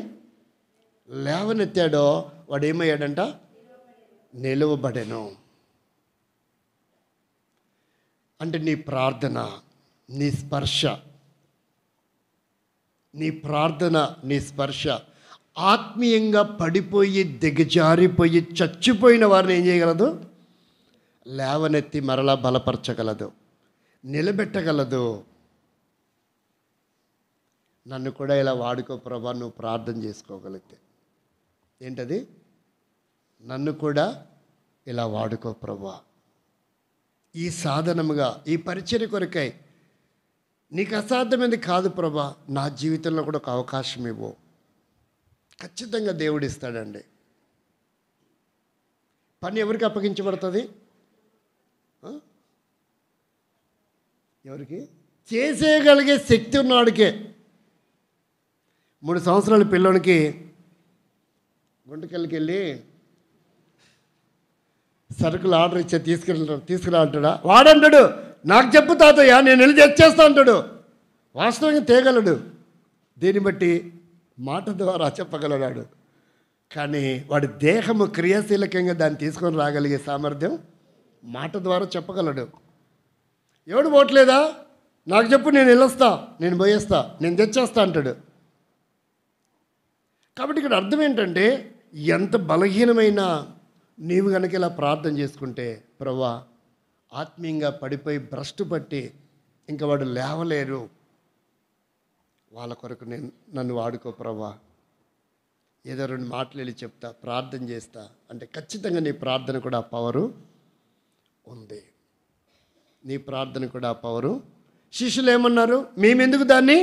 Speaker 1: లేవనెత్తాడో వాడు ఏమయ్యాడంట? నిలువబడెను. అంటే నీ ప్రార్థన, నీ స్పర్శ, నీ ప్రార్థన, నీ స్పర్శ ఆత్మీయంగా పడిపోయి దిగజారిపోయి చచ్చిపోయిన వారిని ఏం చేయగలదు? లేవనెత్తి మరలా బలపరచగలదు, నిలబెట్టగలదు. నన్ను కూడా ఇలా వాడుకో ప్రభా, నువ్వు ప్రార్థన చేసుకోగలిగితే. ఏంటది? నన్ను కూడా ఇలా వాడుకో ప్రభా, ఈ సాధనముగా, ఈ పరిచర్య కొరకై. నీకు అసాధ్యమైనది కాదు ప్రభా, నా జీవితంలో కూడా ఒక అవకాశం ఇవ్వు. ఖచ్చితంగా దేవుడు ఇస్తాడండి. పని ఎవరికి అప్పగించబడుతుంది? ఎవరికి? చేసేయగలిగే శక్తి ఉన్నవాడికే. 3 సంవత్సరాల పిల్లోనికి గుంటకెళ్ళకి వెళ్ళి సరుకులు ఆర్డర్ ఇచ్చే తీసుకురా అంటాడా? వాడంటాడు, నాకు చెప్పు తాతయ్య, నేను వెళ్ళి తెచ్చేస్తా అంటాడు. వాస్తవంగా తేగలడు, దీన్ని బట్టి మాట ద్వారా చెప్పగలడాడు. కానీ వాడి దేహము క్రియాశీలకంగా దాన్ని తీసుకొని రాగలిగే సామర్థ్యం మాట ద్వారా చెప్పగలడు. ఎవడు పోవట్లేదా? నాకు చెప్పు, నేను వెళ్ళొస్తా, నేను పోయేస్తా, నేను తెచ్చేస్తా అంటాడు. కాబట్టి ఇక్కడ అర్థం ఏంటంటే, ఎంత బలహీనమైన నీవు కనుక ఇలా ప్రార్థన చేసుకుంటే, ప్రభువా ఆత్మీయంగా పడిపోయి భ్రష్టు పట్టి ఇంకా వాడు లేవలేరు, వాళ్ళ కొరకు నన్ను వాడుకో ప్రభా, ఏదో 2 మాటలు వెళ్ళి చెప్తా, ప్రార్థన చేస్తా అంటే ఖచ్చితంగా నీ ప్రార్థన కూడా ఆ పవరు ఉంది. నీ ప్రార్థన కూడా ఆ పవరు. శిష్యులు ఏమన్నారు? మేమెందుకు దాన్ని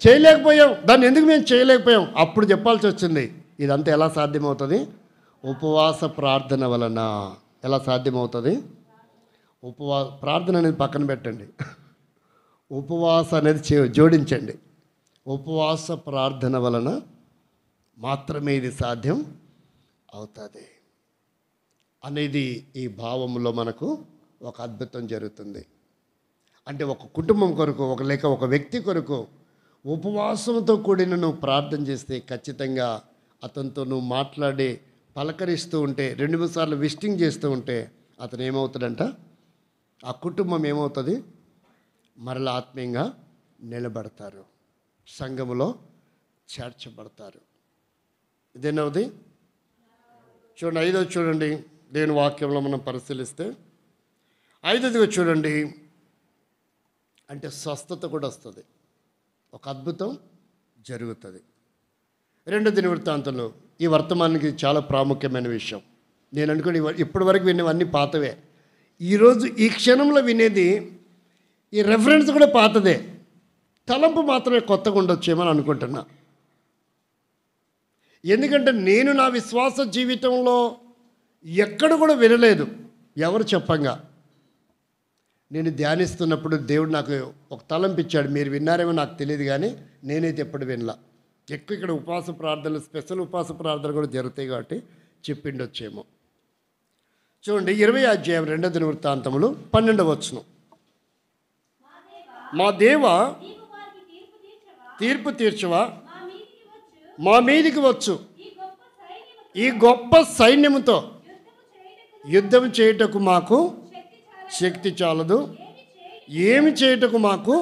Speaker 1: చేయలేకపోయాం, దాన్ని ఎందుకు మేము చేయలేకపోయాం? అప్పుడు చెప్పాల్సి వచ్చింది, ఇదంతా ఎలా సాధ్యమవుతుంది? ఉపవాస ప్రార్థన వలన. ఎలా సాధ్యమవుతుంది? ప్రార్థన అనేది పక్కన పెట్టండి, ఉపవాస అనేది జోడించండి. ఉపవాస ప్రార్థన వలన మాత్రమే ఇది సాధ్యం అవుతుంది అనేది ఈ భావంలో మనకు ఒక అద్భుతం జరుగుతుంది. అంటే ఒక కుటుంబం కొరకు, లేక ఒక వ్యక్తి కొరకు ఉపవాసంతో కూడిన నువ్వు ప్రార్థన చేస్తే ఖచ్చితంగా అతనితో నువ్వు మాట్లాడి పలకరిస్తూ ఉంటే, 2-3 సార్లు విజిటింగ్ చేస్తూ ఉంటే అతను ఏమవుతాడంట? ఆ కుటుంబం ఏమవుతుంది? మరలా ఆత్మీయంగా నిలబడతారు, సంఘములో చేర్చబడతారు. ఇదేనవది. చూడండి 5వ చూడండి, దేవుని వాక్యంలో మనం పరిశీలిస్తే 5వ చూడండి, అంటే స్వస్థత కూడా వస్తుంది, ఒక అద్భుతం జరుగుతుంది. 2 దినవృత్తాంతంలో ఈ వర్తమానానికి చాలా ప్రాముఖ్యమైన విషయం. నేను అనుకుని ఇప్పటి వరకు విన్నవన్నీ పాతవే, ఈరోజు ఈ క్షణంలో వినేది ఈ రెఫరెన్స్ కూడా పాతదే, తలంపు మాత్రమే కొత్తగా ఉండొచ్చేమని అనుకుంటున్నా. ఎందుకంటే నేను నా విశ్వాస జీవితంలో ఎక్కడ కూడా వినలేదు ఎవరు చెప్పంగా. నేను ధ్యానిస్తున్నప్పుడు దేవుడు నాకు ఒక తలంపు ఇచ్చాడు, మీరు విన్నారేమో నాకు తెలియదు కానీ నేనైతే ఎప్పుడు వినలా. ఎక్కువ ఇక్కడ ఉపవాస ప్రార్థనలు, స్పెషల్ ఉపవాస ప్రార్థనలు కూడా జరుగుతాయి కాబట్టి చెప్పిండొచ్చేమో. చూడండి 20వ అధ్యాయం 2వ దినవృత్తాంతములు 12వ వచనం. మా దేవా తీర్పు తీర్చవా, మా మీదికి వచ్చు, ఈ గొప్ప సైన్యముతో యుద్ధం చేయుటకు మాకు శక్తి చాలదు, ఏమి చేయుటకు మాకు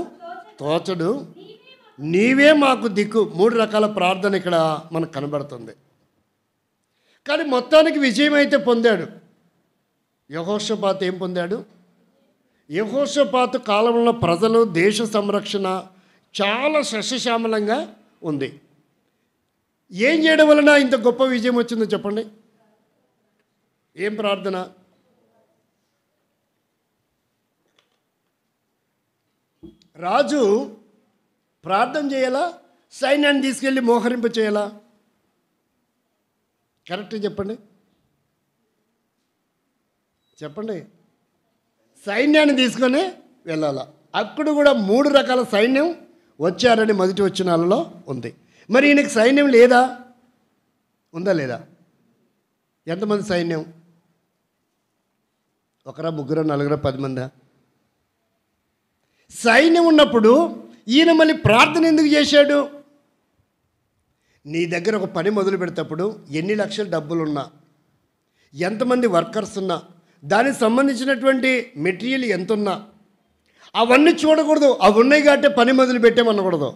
Speaker 1: తోచడు, నీవే మాకు దిక్కు. 3 రకాల ప్రార్థన ఇక్కడ మనకు కనబడుతుంది. కానీ మొత్తానికి విజయం అయితే పొందాడు. యెహోషాపాతు ఏం పొందాడు? యెహోషాపాతు కాలంలో ప్రజలు, దేశ సంరక్షణ చాలా సస్యశ్యామలంగా ఉంది. ఏం చేయడం వలన ఇంత గొప్ప విజయం వచ్చిందో చెప్పండి? ఏం ప్రార్థన? రాజు ప్రార్థన చేయాలా, సైన్యాన్ని తీసుకెళ్ళి మోహరింప చేయాలా? కరెక్ట్ చెప్పండి, చెప్పండి. సైన్యాన్ని తీసుకొని వెళ్ళాలా. అక్కడ కూడా 3 రకాల సైన్యం వచ్చారని మొదటి వచనాలలో ఉంది. మరి ఈయనకి సైన్యం లేదా? ఉందా లేదా? ఎంతమంది సైన్యం? 1, 2, 4, 10 మందా? సైన్యం ఉన్నప్పుడు ఈయన మళ్ళీ ప్రార్థన ఎందుకు చేశాడు? నీ దగ్గర ఒక పని మొదలు పెడేటప్పుడు ఎన్ని లక్షల డబ్బులున్నా, ఎంతమంది వర్కర్స్ ఉన్నా, దానికి సంబంధించినటువంటి మెటీరియల్ ఎంత ఉన్నా అవన్నీ చూడకూడదు. అవి ఉన్నాయి కాబట్టి పని మొదలు పెట్టామనకూడదు.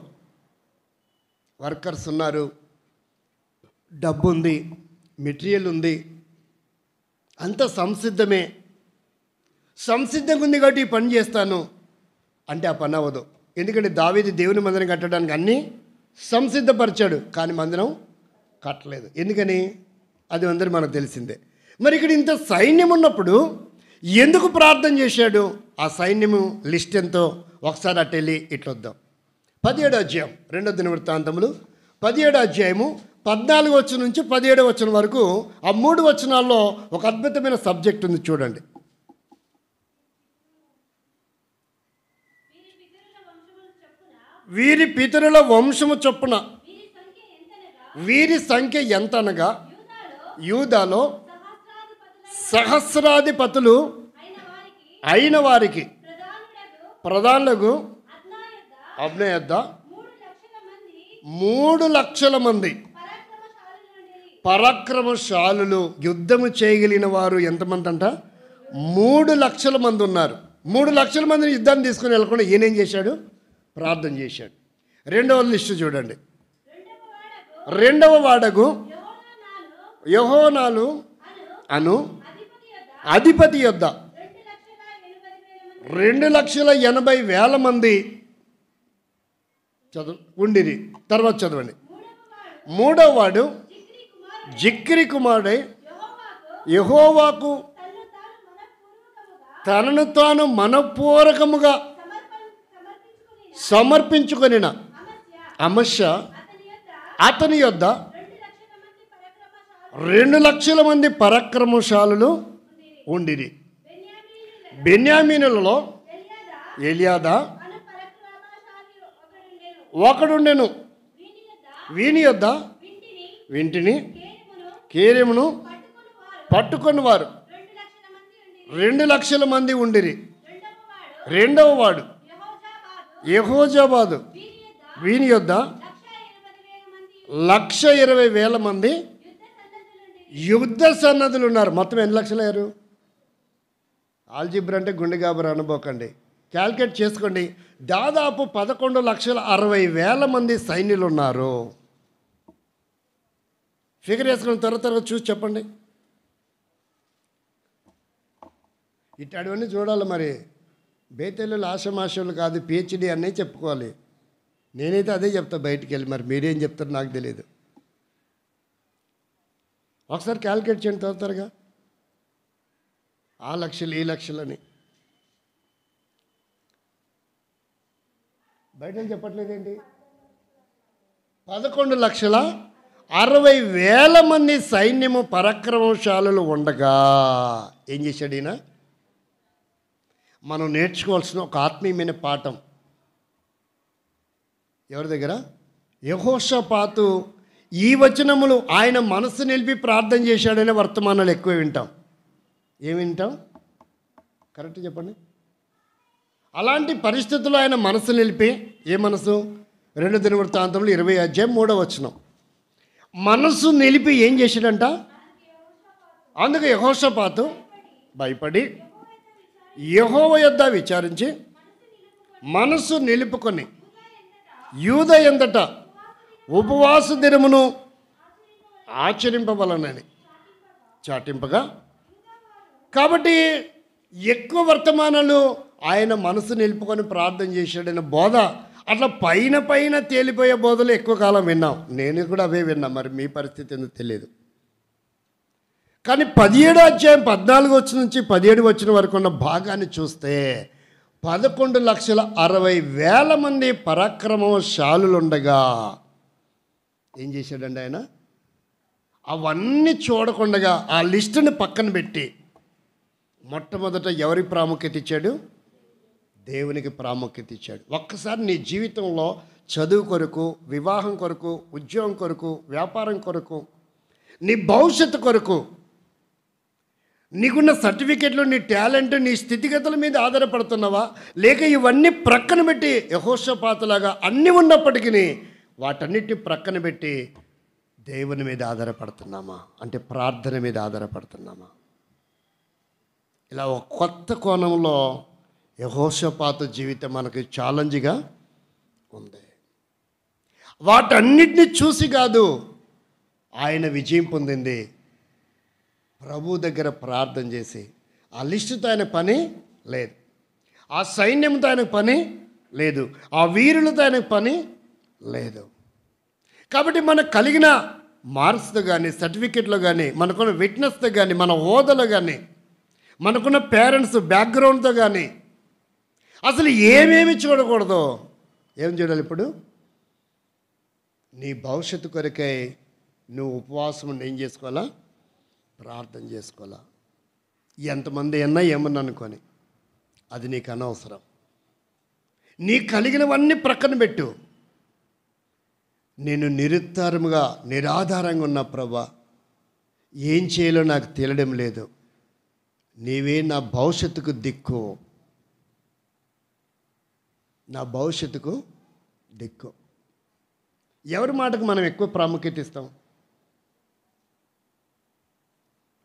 Speaker 1: వర్కర్స్ ఉన్నారు, డబ్బు ఉంది, మెటీరియల్ ఉంది, అంత సంసిద్ధమే, సంసిద్ధంగా ఉంది కాబట్టి ఈ పని చేస్తాను అంటే ఆ పని అవ్వదు. ఎందుకంటే దావీదు దేవుని మందిరం కట్టడానికి అన్నీ సంసిద్ధపరిచాడు, కానీ మందిరం కట్టలేదు. ఎందుకని? అది అందరూ మనకు తెలిసిందే. మరి ఇక్కడ ఇంత సైన్యం ఉన్నప్పుడు ఎందుకు ప్రార్థన చేశాడు? ఆ సైన్యము లిస్ట్ ఎంతో ఒకసారి అటు వెళ్ళి ఇట్లొద్దాం. 17వ అధ్యాయం 2వ దినవృత్తాంతములు 17వ అధ్యాయము 14వ వచనం నుంచి 17వ వచనం వరకు ఆ 3 వచనాల్లో ఒక అద్భుతమైన సబ్జెక్ట్ ఉంది చూడండి. వీరి పితరుల వంశము చొప్పున వీరి సంఖ్య ఎంత అనగా, యూదాలో సహస్రాధిపతులు అయిన వారికి ప్రధానులకు అబ్నే యొద్ద 3 లక్షల మంది పరాక్రమశాలులు, యుద్ధము చేయగలిగిన వారు ఎంతమంది అంట? 3 లక్షల మంది ఉన్నారు. 3 లక్షల మందిని యుద్ధాన్ని తీసుకుని వెళ్ళకుండా ఈయనేం చేశాడు? ప్రార్థన చేశాడు. 2వ లిస్టు చూడండి. 2వ వాడకు యెహోనాలు అను అధిపతి యొద్ద 2,80,000 మంది ఉండిరి. తర్వాత చదవండి. మూడవ వాడు జిక్రీ కుమారుడై యెహోవాకు తనను తాను మనపూర్వకముగా సమర్పించుకొనిన అమస్య అతని యొద్ద 2,00,000 మంది పరాక్రమశాలులు ఉండిరి. బెన్యామీనులలో ఎలియాదా ఒకడుండెను. వీని యొద్ద వింటిని కేరెమును పట్టుకొని వారు 2,00,000 మంది ఉండిరి. రెండవ వాడు యెహోజాబాదు. వీని యొద్ద 1,20,000 మంది యుద్ధ సన్నద్ధులు ఉన్నారు. మొత్తం ఎన్ని లక్షలు అయ్యారు? ఆల్జిబ్రా అంటే గుండె గాబరా అనుకోకండి, క్యాల్కులేట్ చేసుకోండి. దాదాపు 11,60,000 మంది సైన్యులు ఉన్నారు. ఫిగర్ వేసుకొని త్వరగా చూసి చెప్పండి. ఇట్లాంటివన్నీ చూడాలి. మరి బేతెల్లు ఆశమాషలు కాదు, పిహెచ్డి అన్నీ చెప్పుకోవాలి. నేనైతే అదే చెప్తా బయటికి వెళ్ళి. మరి మీరేం చెప్తారో నాకు తెలియదు. ఒకసారి క్యాల్కులేట్ చేయండి త్వరగా. ఆ లక్షలు ఈ లక్షలని బయట చెప్పట్లేదేంటి? 11,60,000 మంది సైన్యము పరాక్రమశాలులు ఉండగా ఏం చేశాడు ఈయన? మనం నేర్చుకోవాల్సిన ఒక ఆత్మీయమైన పాఠం ఎవరి దగ్గర? యెహోషాపాతు. ఈ వచనములు ఆయన మనసు నిలిపి ప్రార్థన చేశాడనే వర్తమానాలు ఎక్కువ వింటాం. ఏం వింటాం? కరెక్ట్ చెప్పండి. అలాంటి పరిస్థితుల్లో ఆయన మనసు నిలిపి, ఏ మనసు? 2 దినవృత్తాంతములు 20:3 మనసు నిలిపి ఏం చేశాడంట? అందుకే యెహోషాపాతు భయపడి యెహోవా యొద్ద విచారించి మనసు నిలుపుకొని యూద ఎందట ఉపవాస దినమును ఆచరింపవలనని చాటింపగా. కాబట్టి ఎక్కువ వర్తమానాలు ఆయన మనసు నిలుపుకొని ప్రార్థన చేశాడన్న బోధ, అట్లా పైన పైన తేలిపోయే బోధలు ఎక్కువ కాలం విన్నాం. నేను కూడా అవే విన్నా. మరి మీ పరిస్థితి ఎందుకు తెలియదు. కానీ 17వ అధ్యాయం 14 నుంచి 17 వరకు ఉన్న భాగాన్ని చూస్తే 11,60,000 మంది పరాక్రమశాలులు ఉండగా ఏం చేశాడండి ఆయన? అవన్నీ చూడకుండగా ఆ లిస్టుని పక్కన పెట్టి మొట్టమొదట ఎవరికి ప్రాముఖ్యత ఇచ్చాడు? దేవునికి ప్రాముఖ్యత ఇచ్చాడు. ఒక్కసారి నీ జీవితంలో చదువు కొరకు, వివాహం కొరకు, ఉద్యోగం కొరకు, వ్యాపారం కొరకు, నీ భవిష్యత్తు కొరకు, నీకున్న సర్టిఫికెట్లు, నీ టాలెంట్, నీ స్థితిగతుల మీద ఆధారపడుతున్నావా? లేక ఇవన్నీ ప్రక్కన పెట్టి యెహోషాపాతులాగా అన్నీ ఉన్నప్పటికీ వాటన్నిటిని ప్రక్కన పెట్టి దేవుని మీద ఆధారపడుతున్నామా? అంటే ప్రార్థన మీద ఆధారపడుతున్నామా? ఇలా ఒక కొత్త కోణంలో యెహోషాపాతు జీవితం మనకి ఛాలెంజ్గా ఉంది. వాటన్నిటిని చూసి కాదు ఆయన విజయం పొందింది, ప్రభు దగ్గర ప్రార్థన చేసి. ఆ లిస్టుతో ఆయన పని లేదు, ఆ సైన్యంతో ఆయన పని లేదు, ఆ వీరులతో ఆయన పని లేదు. కాబట్టి మనకు కలిగిన మార్క్స్తో కానీ, సర్టిఫికెట్లో కానీ, మనకున్న విట్నెస్తో కానీ, మన హోదాలో కానీ, మనకున్న పేరెంట్స్ బ్యాక్గ్రౌండ్తో కానీ అసలు ఏమేమి చూడకూడదు. ఏం చూడాలి? ఇప్పుడు నీ భవిష్యత్తు కొరకై నువ్వు ఉపవాసం ఏం చేసుకోవాలా? ప్రార్థన చేసుకోవాలా. ఎంతమంది అన్నా ఏమన్నా అనుకొని అది నీకు అనవసరం. నీకు కలిగినవన్నీ ప్రక్కన పెట్టు. నేను నిరుత్తరముగా నిరాధారంగా ఉన్న ప్రభా, ఏం చేయాలో నాకు తెలియడం లేదు, నీవే నా భవిష్యత్తుకు దిక్కు, నా భవిష్యత్తుకు దిక్కు. ఎవరి మాటకు మనం ఎక్కువ ప్రాముఖ్యత ఇస్తాం?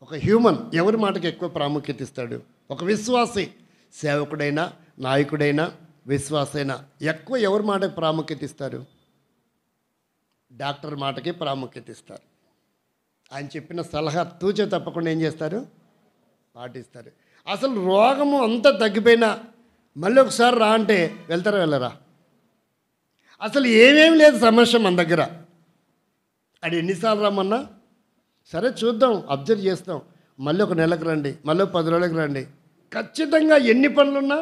Speaker 1: ఒక హ్యూమన్ ఎవరి మాటకు ఎక్కువ ప్రాముఖ్యత ఇస్తాడు? ఒక విశ్వాసి, సేవకుడైనా, నాయకుడైనా, విశ్వాసైనా ఎక్కువ ఎవరి మాటకు ప్రాముఖ్యత ఇస్తారు? డాక్టర్ మాటకి ప్రాముఖ్యత ఇస్తారు. ఆయన చెప్పిన సలహా తూచే తప్పకుండా ఏం చేస్తారు? పాటిస్తారు. అసలు రోగము అంతా తగ్గిపోయినా మళ్ళీ ఒకసారి రా అంటే వెళ్తారా వెళ్ళరా? అసలు ఏమేమి లేదు సమస్య మన దగ్గర. అది ఎన్నిసార్లు రమ్మన్నా సరే చూద్దాం, అబ్జర్వ్ చేస్తాం, మళ్ళీ ఒక నెలకు రండి, మళ్ళీ 10 రోజులకు రండి, ఖచ్చితంగా ఎన్ని పనులున్నా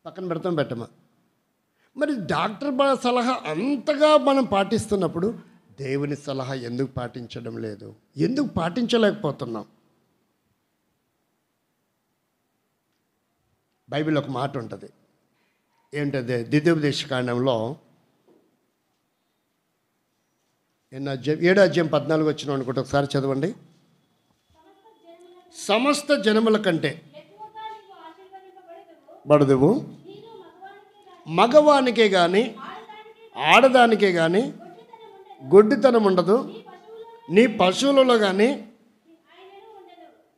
Speaker 1: పక్కన పెడతాం పెట్టమా? మరి డాక్టర్ సలహా అంతగా మనం పాటిస్తున్నప్పుడు దేవుని సలహా ఎందుకు పాటించడం లేదు? ఎందుకు పాటించలేకపోతున్నాం? బైబిల్ ఒక మాట ఉంటుంది, ఏంటది? ద్వితీయోపదేశకాండంలో 7 వచ్చిన అనుకుంటే ఒకసారి చదవండి. సమస్త జనముల కంటే బడదువు, మగవానికే కానీ ఆడదానికే కానీ గొడ్డితనం ఉండదు, నీ పశువులలో కానీ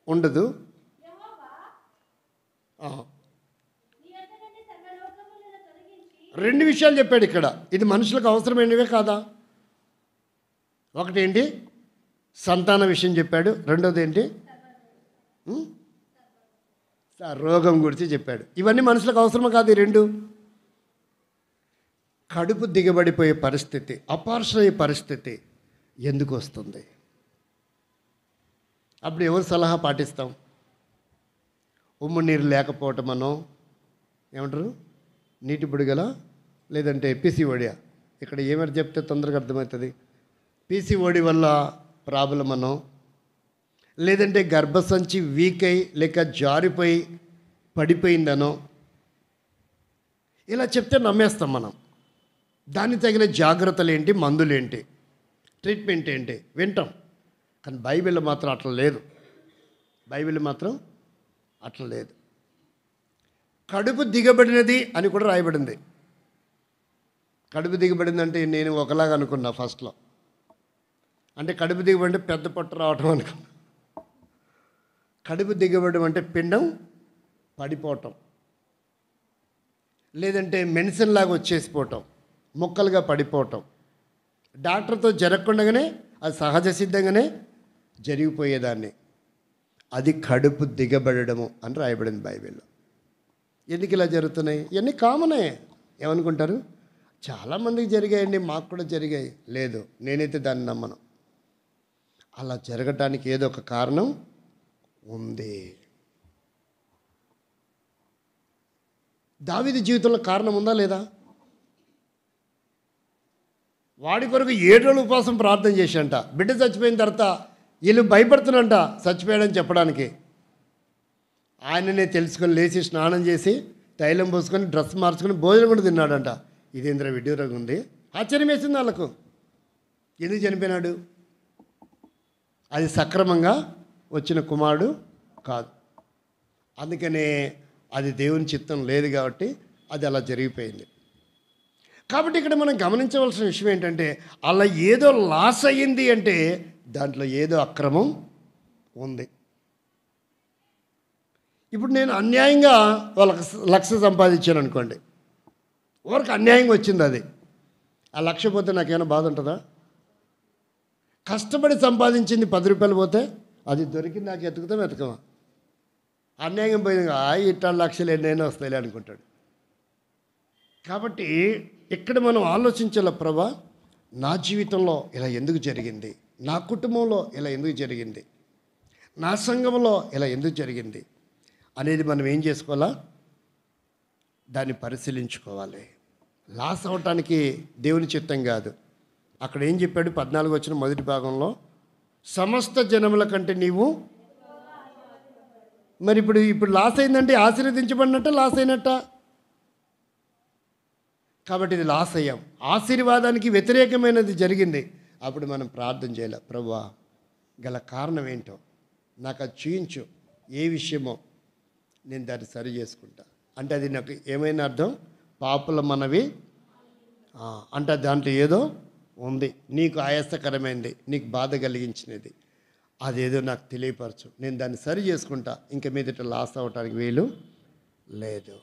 Speaker 1: ఉండదు. రెండు విషయాలు చెప్పాడు ఇక్కడ. ఇది మనుషులకు అవసరమైనవే కాదా? ఒకటేంటి? సంతాన విషయం చెప్పాడు. రెండోది ఏంటి? రోగం గురించి చెప్పాడు. ఇవన్నీ మనుషులకు అవసరమా కాదు? ఈ రెండు. కడుపు దిగబడిపోయే పరిస్థితి, అపార్శ్వయ పరిస్థితి ఎందుకు వస్తుంది? అప్పుడు ఎవరు సలహా పాటిస్తాం? ఉమ్ము నీరు లేకపోవటం మనం ఏమంటారు? నీటి బుడగల, లేదంటే పీసీఓడియా? ఇక్కడ ఏమైనా చెప్తే తొందరగా అర్థమవుతుంది. పీసీఓడి వల్ల ప్రాబ్లం మనం, లేదంటే గర్భసంచి వీక్ అయి లేక జారిపోయి పడిపోయిందనో ఇలా చెప్తే నమ్మేస్తాం మనం. దానికి తగిన జాగ్రత్తలు ఏంటి, మందులేంటి, ట్రీట్మెంట్ ఏంటి వింటాం. కానీ బైబిల్ మాత్రం అట్లా లేదు. బైబిల్ మాత్రం అట్లా లేదు. కడుపు దిగబడినది అని కూడా రాయబడింది. కడుపు దిగబడిందంటే నేను ఒకలాగా అనుకున్నా ఫస్ట్లో. అంటే కడుపు దిగబడి పెద్ద పొట్ట రావటం అనుకున్నా. కడుపు దిగబడడం అంటే పిండం పడిపోవటం, లేదంటే మెడిసిన్ లాగా వచ్చేసిపోవటం, ముక్కలుగా పడిపోవటం. డాక్టర్తో జరగకుండానే అది సహజ సిద్ధంగానే జరిగిపోయేదాన్ని. అది కడుపు దిగబడము అని రాయబడింది బైబిల్లో. ఎందుకు ఇలా జరుగుతున్నాయి? ఇవన్నీ కామనే. ఏమనుకుంటారు? చాలామందికి జరిగాయండి, మాకు కూడా జరిగాయి. లేదు, నేనైతే దాన్ని నమ్మను. అలా జరగటానికి ఏదో ఒక కారణం ఉంది. దావీదు జీవితంలో కారణం ఉందా లేదా? వాడి కొరకు 7 రోజులు ఉపవాసం ప్రార్థన చేశాంట. బిడ్డ చచ్చిపోయిన తర్వాత వీళ్ళు భయపడుతున్నంట చచ్చిపోయాడని చెప్పడానికి. ఆయననే తెలుసుకొని లేచి స్నానం చేసి తైలం పోసుకొని డ్రెస్ మార్చుకొని భోజనం కూడా తిన్నాడంట. ఇదేంద్ర విడ్డూరంగా ఉంది. ఆశ్చర్యం వేసింది వాళ్ళకు. ఎందుకు చనిపోయినాడు? అది సక్రమంగా వచ్చిన కుమారుడు కాదు. అందుకనే అది దేవుని చిత్తం లేదు కాబట్టి అది అలా జరిగిపోయింది. కాబట్టి ఇక్కడ మనం గమనించవలసిన విషయం ఏంటంటే, అలా ఏదో లాస్ అయ్యింది అంటే దాంట్లో ఏదో అక్రమం ఉంది. ఇప్పుడు నేను అన్యాయంగా వాళ్ళకి 1,00,000 సంపాదించాను అనుకోండి, ఎవరికి అన్యాయంగా వచ్చింది అది. ఆ 1,00,000 పోతే నాకేమైనా బాధ ఉంటుందా? కష్టపడి సంపాదించింది 10 రూపాయలు పోతే అది దొరికింది నాకు వెతకమా? అన్యాయం పోయింది, ఇట్లా 1,00,000 ఎన్నైనా వస్తాయిలే అనుకుంటాడు. కాబట్టి ఇక్కడ మనం ఆలోచించాల, ప్రభా నా జీవితంలో ఇలా ఎందుకు జరిగింది, నా కుటుంబంలో ఇలా ఎందుకు జరిగింది, నా సంఘంలో ఇలా ఎందుకు జరిగింది అనేది మనం ఏం చేసుకోవాలా? దాన్ని పరిశీలించుకోవాలి. లాస్ అవటానికి దేవుని చిత్తం కాదు. అక్కడ ఏం చెప్పాడు? 14 వచ్చిన మొదటి భాగంలో, సమస్త జనముల కంటే నీవు. మరి ఇప్పుడు లాస్ అయిందంటే ఆశీర్వదించబడినట్ట, లాస్ అయినట్ట? కాబట్టి ఇది లాస్ అయ్యాం. ఆశీర్వాదానికి వ్యతిరేకమైనది జరిగింది. అప్పుడు మనం ప్రార్థన చేయాలి, ప్రభువా గల కారణం ఏంటో నాకు అది చూయించు, ఏ విషయమో నేను దాన్ని సరి చేసుకుంటా. అంటే అది నాకు ఏమైనా అర్థం? పాపుల మనవి అంటే దాంట్లో ఏదో ఉంది, నీకు ఆయాసకరమైనది, నీకు బాధ కలిగించినది, అదేదో నాకు తెలియపరచు, నేను దాన్ని సరి చేసుకుంటా. ఇంక మీదట లాస్ అవ్వటానికి వీలు లేదు.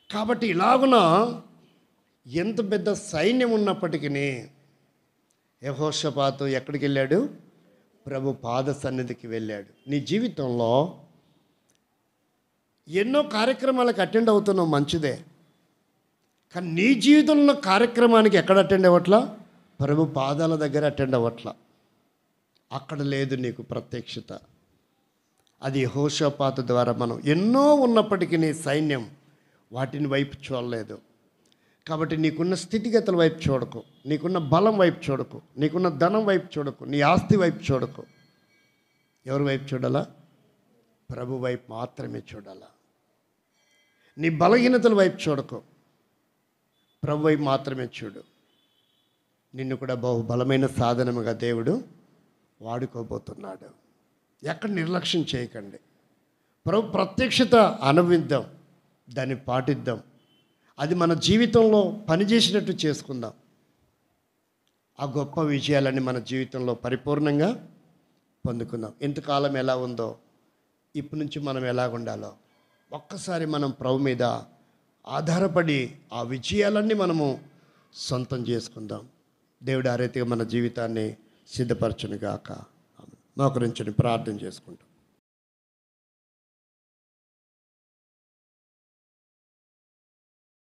Speaker 1: కాబట్టి ఇలాగున ఎంత పెద్ద సైన్యం ఉన్నప్పటికీ యెహోషాపాతు ఎక్కడికి వెళ్ళాడు? ప్రభు పాద సన్నిధికి వెళ్ళాడు. నీ జీవితంలో ఎన్నో కార్యక్రమాలకు అటెండ్ అవుతున్నావు, మంచిదే. కానీ నీ జీవితంలో కార్యక్రమానికి ఎక్కడ అటెండ్ అవ్వట్లా? ప్రభు పాదాల దగ్గర అటెండ్ అవ్వట్లా. అక్కడ లేదు నీకు ప్రత్యక్షత. అది యెహోషాపాతు ద్వారా మనం ఎన్నో ఉన్నప్పటికీ నీ సైన్యం వాటిని వైపు చూడలేదు. కాబట్టి నీకున్న స్థితిగతుల వైపు చూడకు, నీకున్న బలం వైపు చూడకు, నీకున్న ధనం వైపు చూడకు, నీ ఆస్తి వైపు చూడకు. ఎవరి వైపు చూడాలా? ప్రభు వైపు మాత్రమే చూడాలా. నీ బలహీనతల వైపు చూడకు, ప్రభు వైపు మాత్రమే చూడు. నిన్ను కూడా బహు బలమైన సాధనముగా దేవుడు వాడుకోబోతున్నాడు. ఎక్కడ నిర్లక్ష్యం చేయకండి. ప్రభు ప్రత్యక్షత అనుభవిద్దాం, దాన్ని పాటిద్దాం. అది మన జీవితంలో పనిచేసినట్టు చేసుకుందాం. ఆ గొప్ప విజయాలన్నీ మన జీవితంలో పరిపూర్ణంగా పొందుకుందాం. ఇంతకాలం ఎలా ఉందో ఇప్పటి నుంచి మనం ఎలాగుండాలో ఒక్కసారి మనం ప్రభు మీద ఆధారపడి ఆ విజయాలన్నీ మనము సొంతం చేసుకుందాం. దేవుడు ఆ రీతిగా మన జీవితాన్ని సిద్ధపరచునుగాక. మోకరించుని ప్రార్థన చేసుకుంటాం.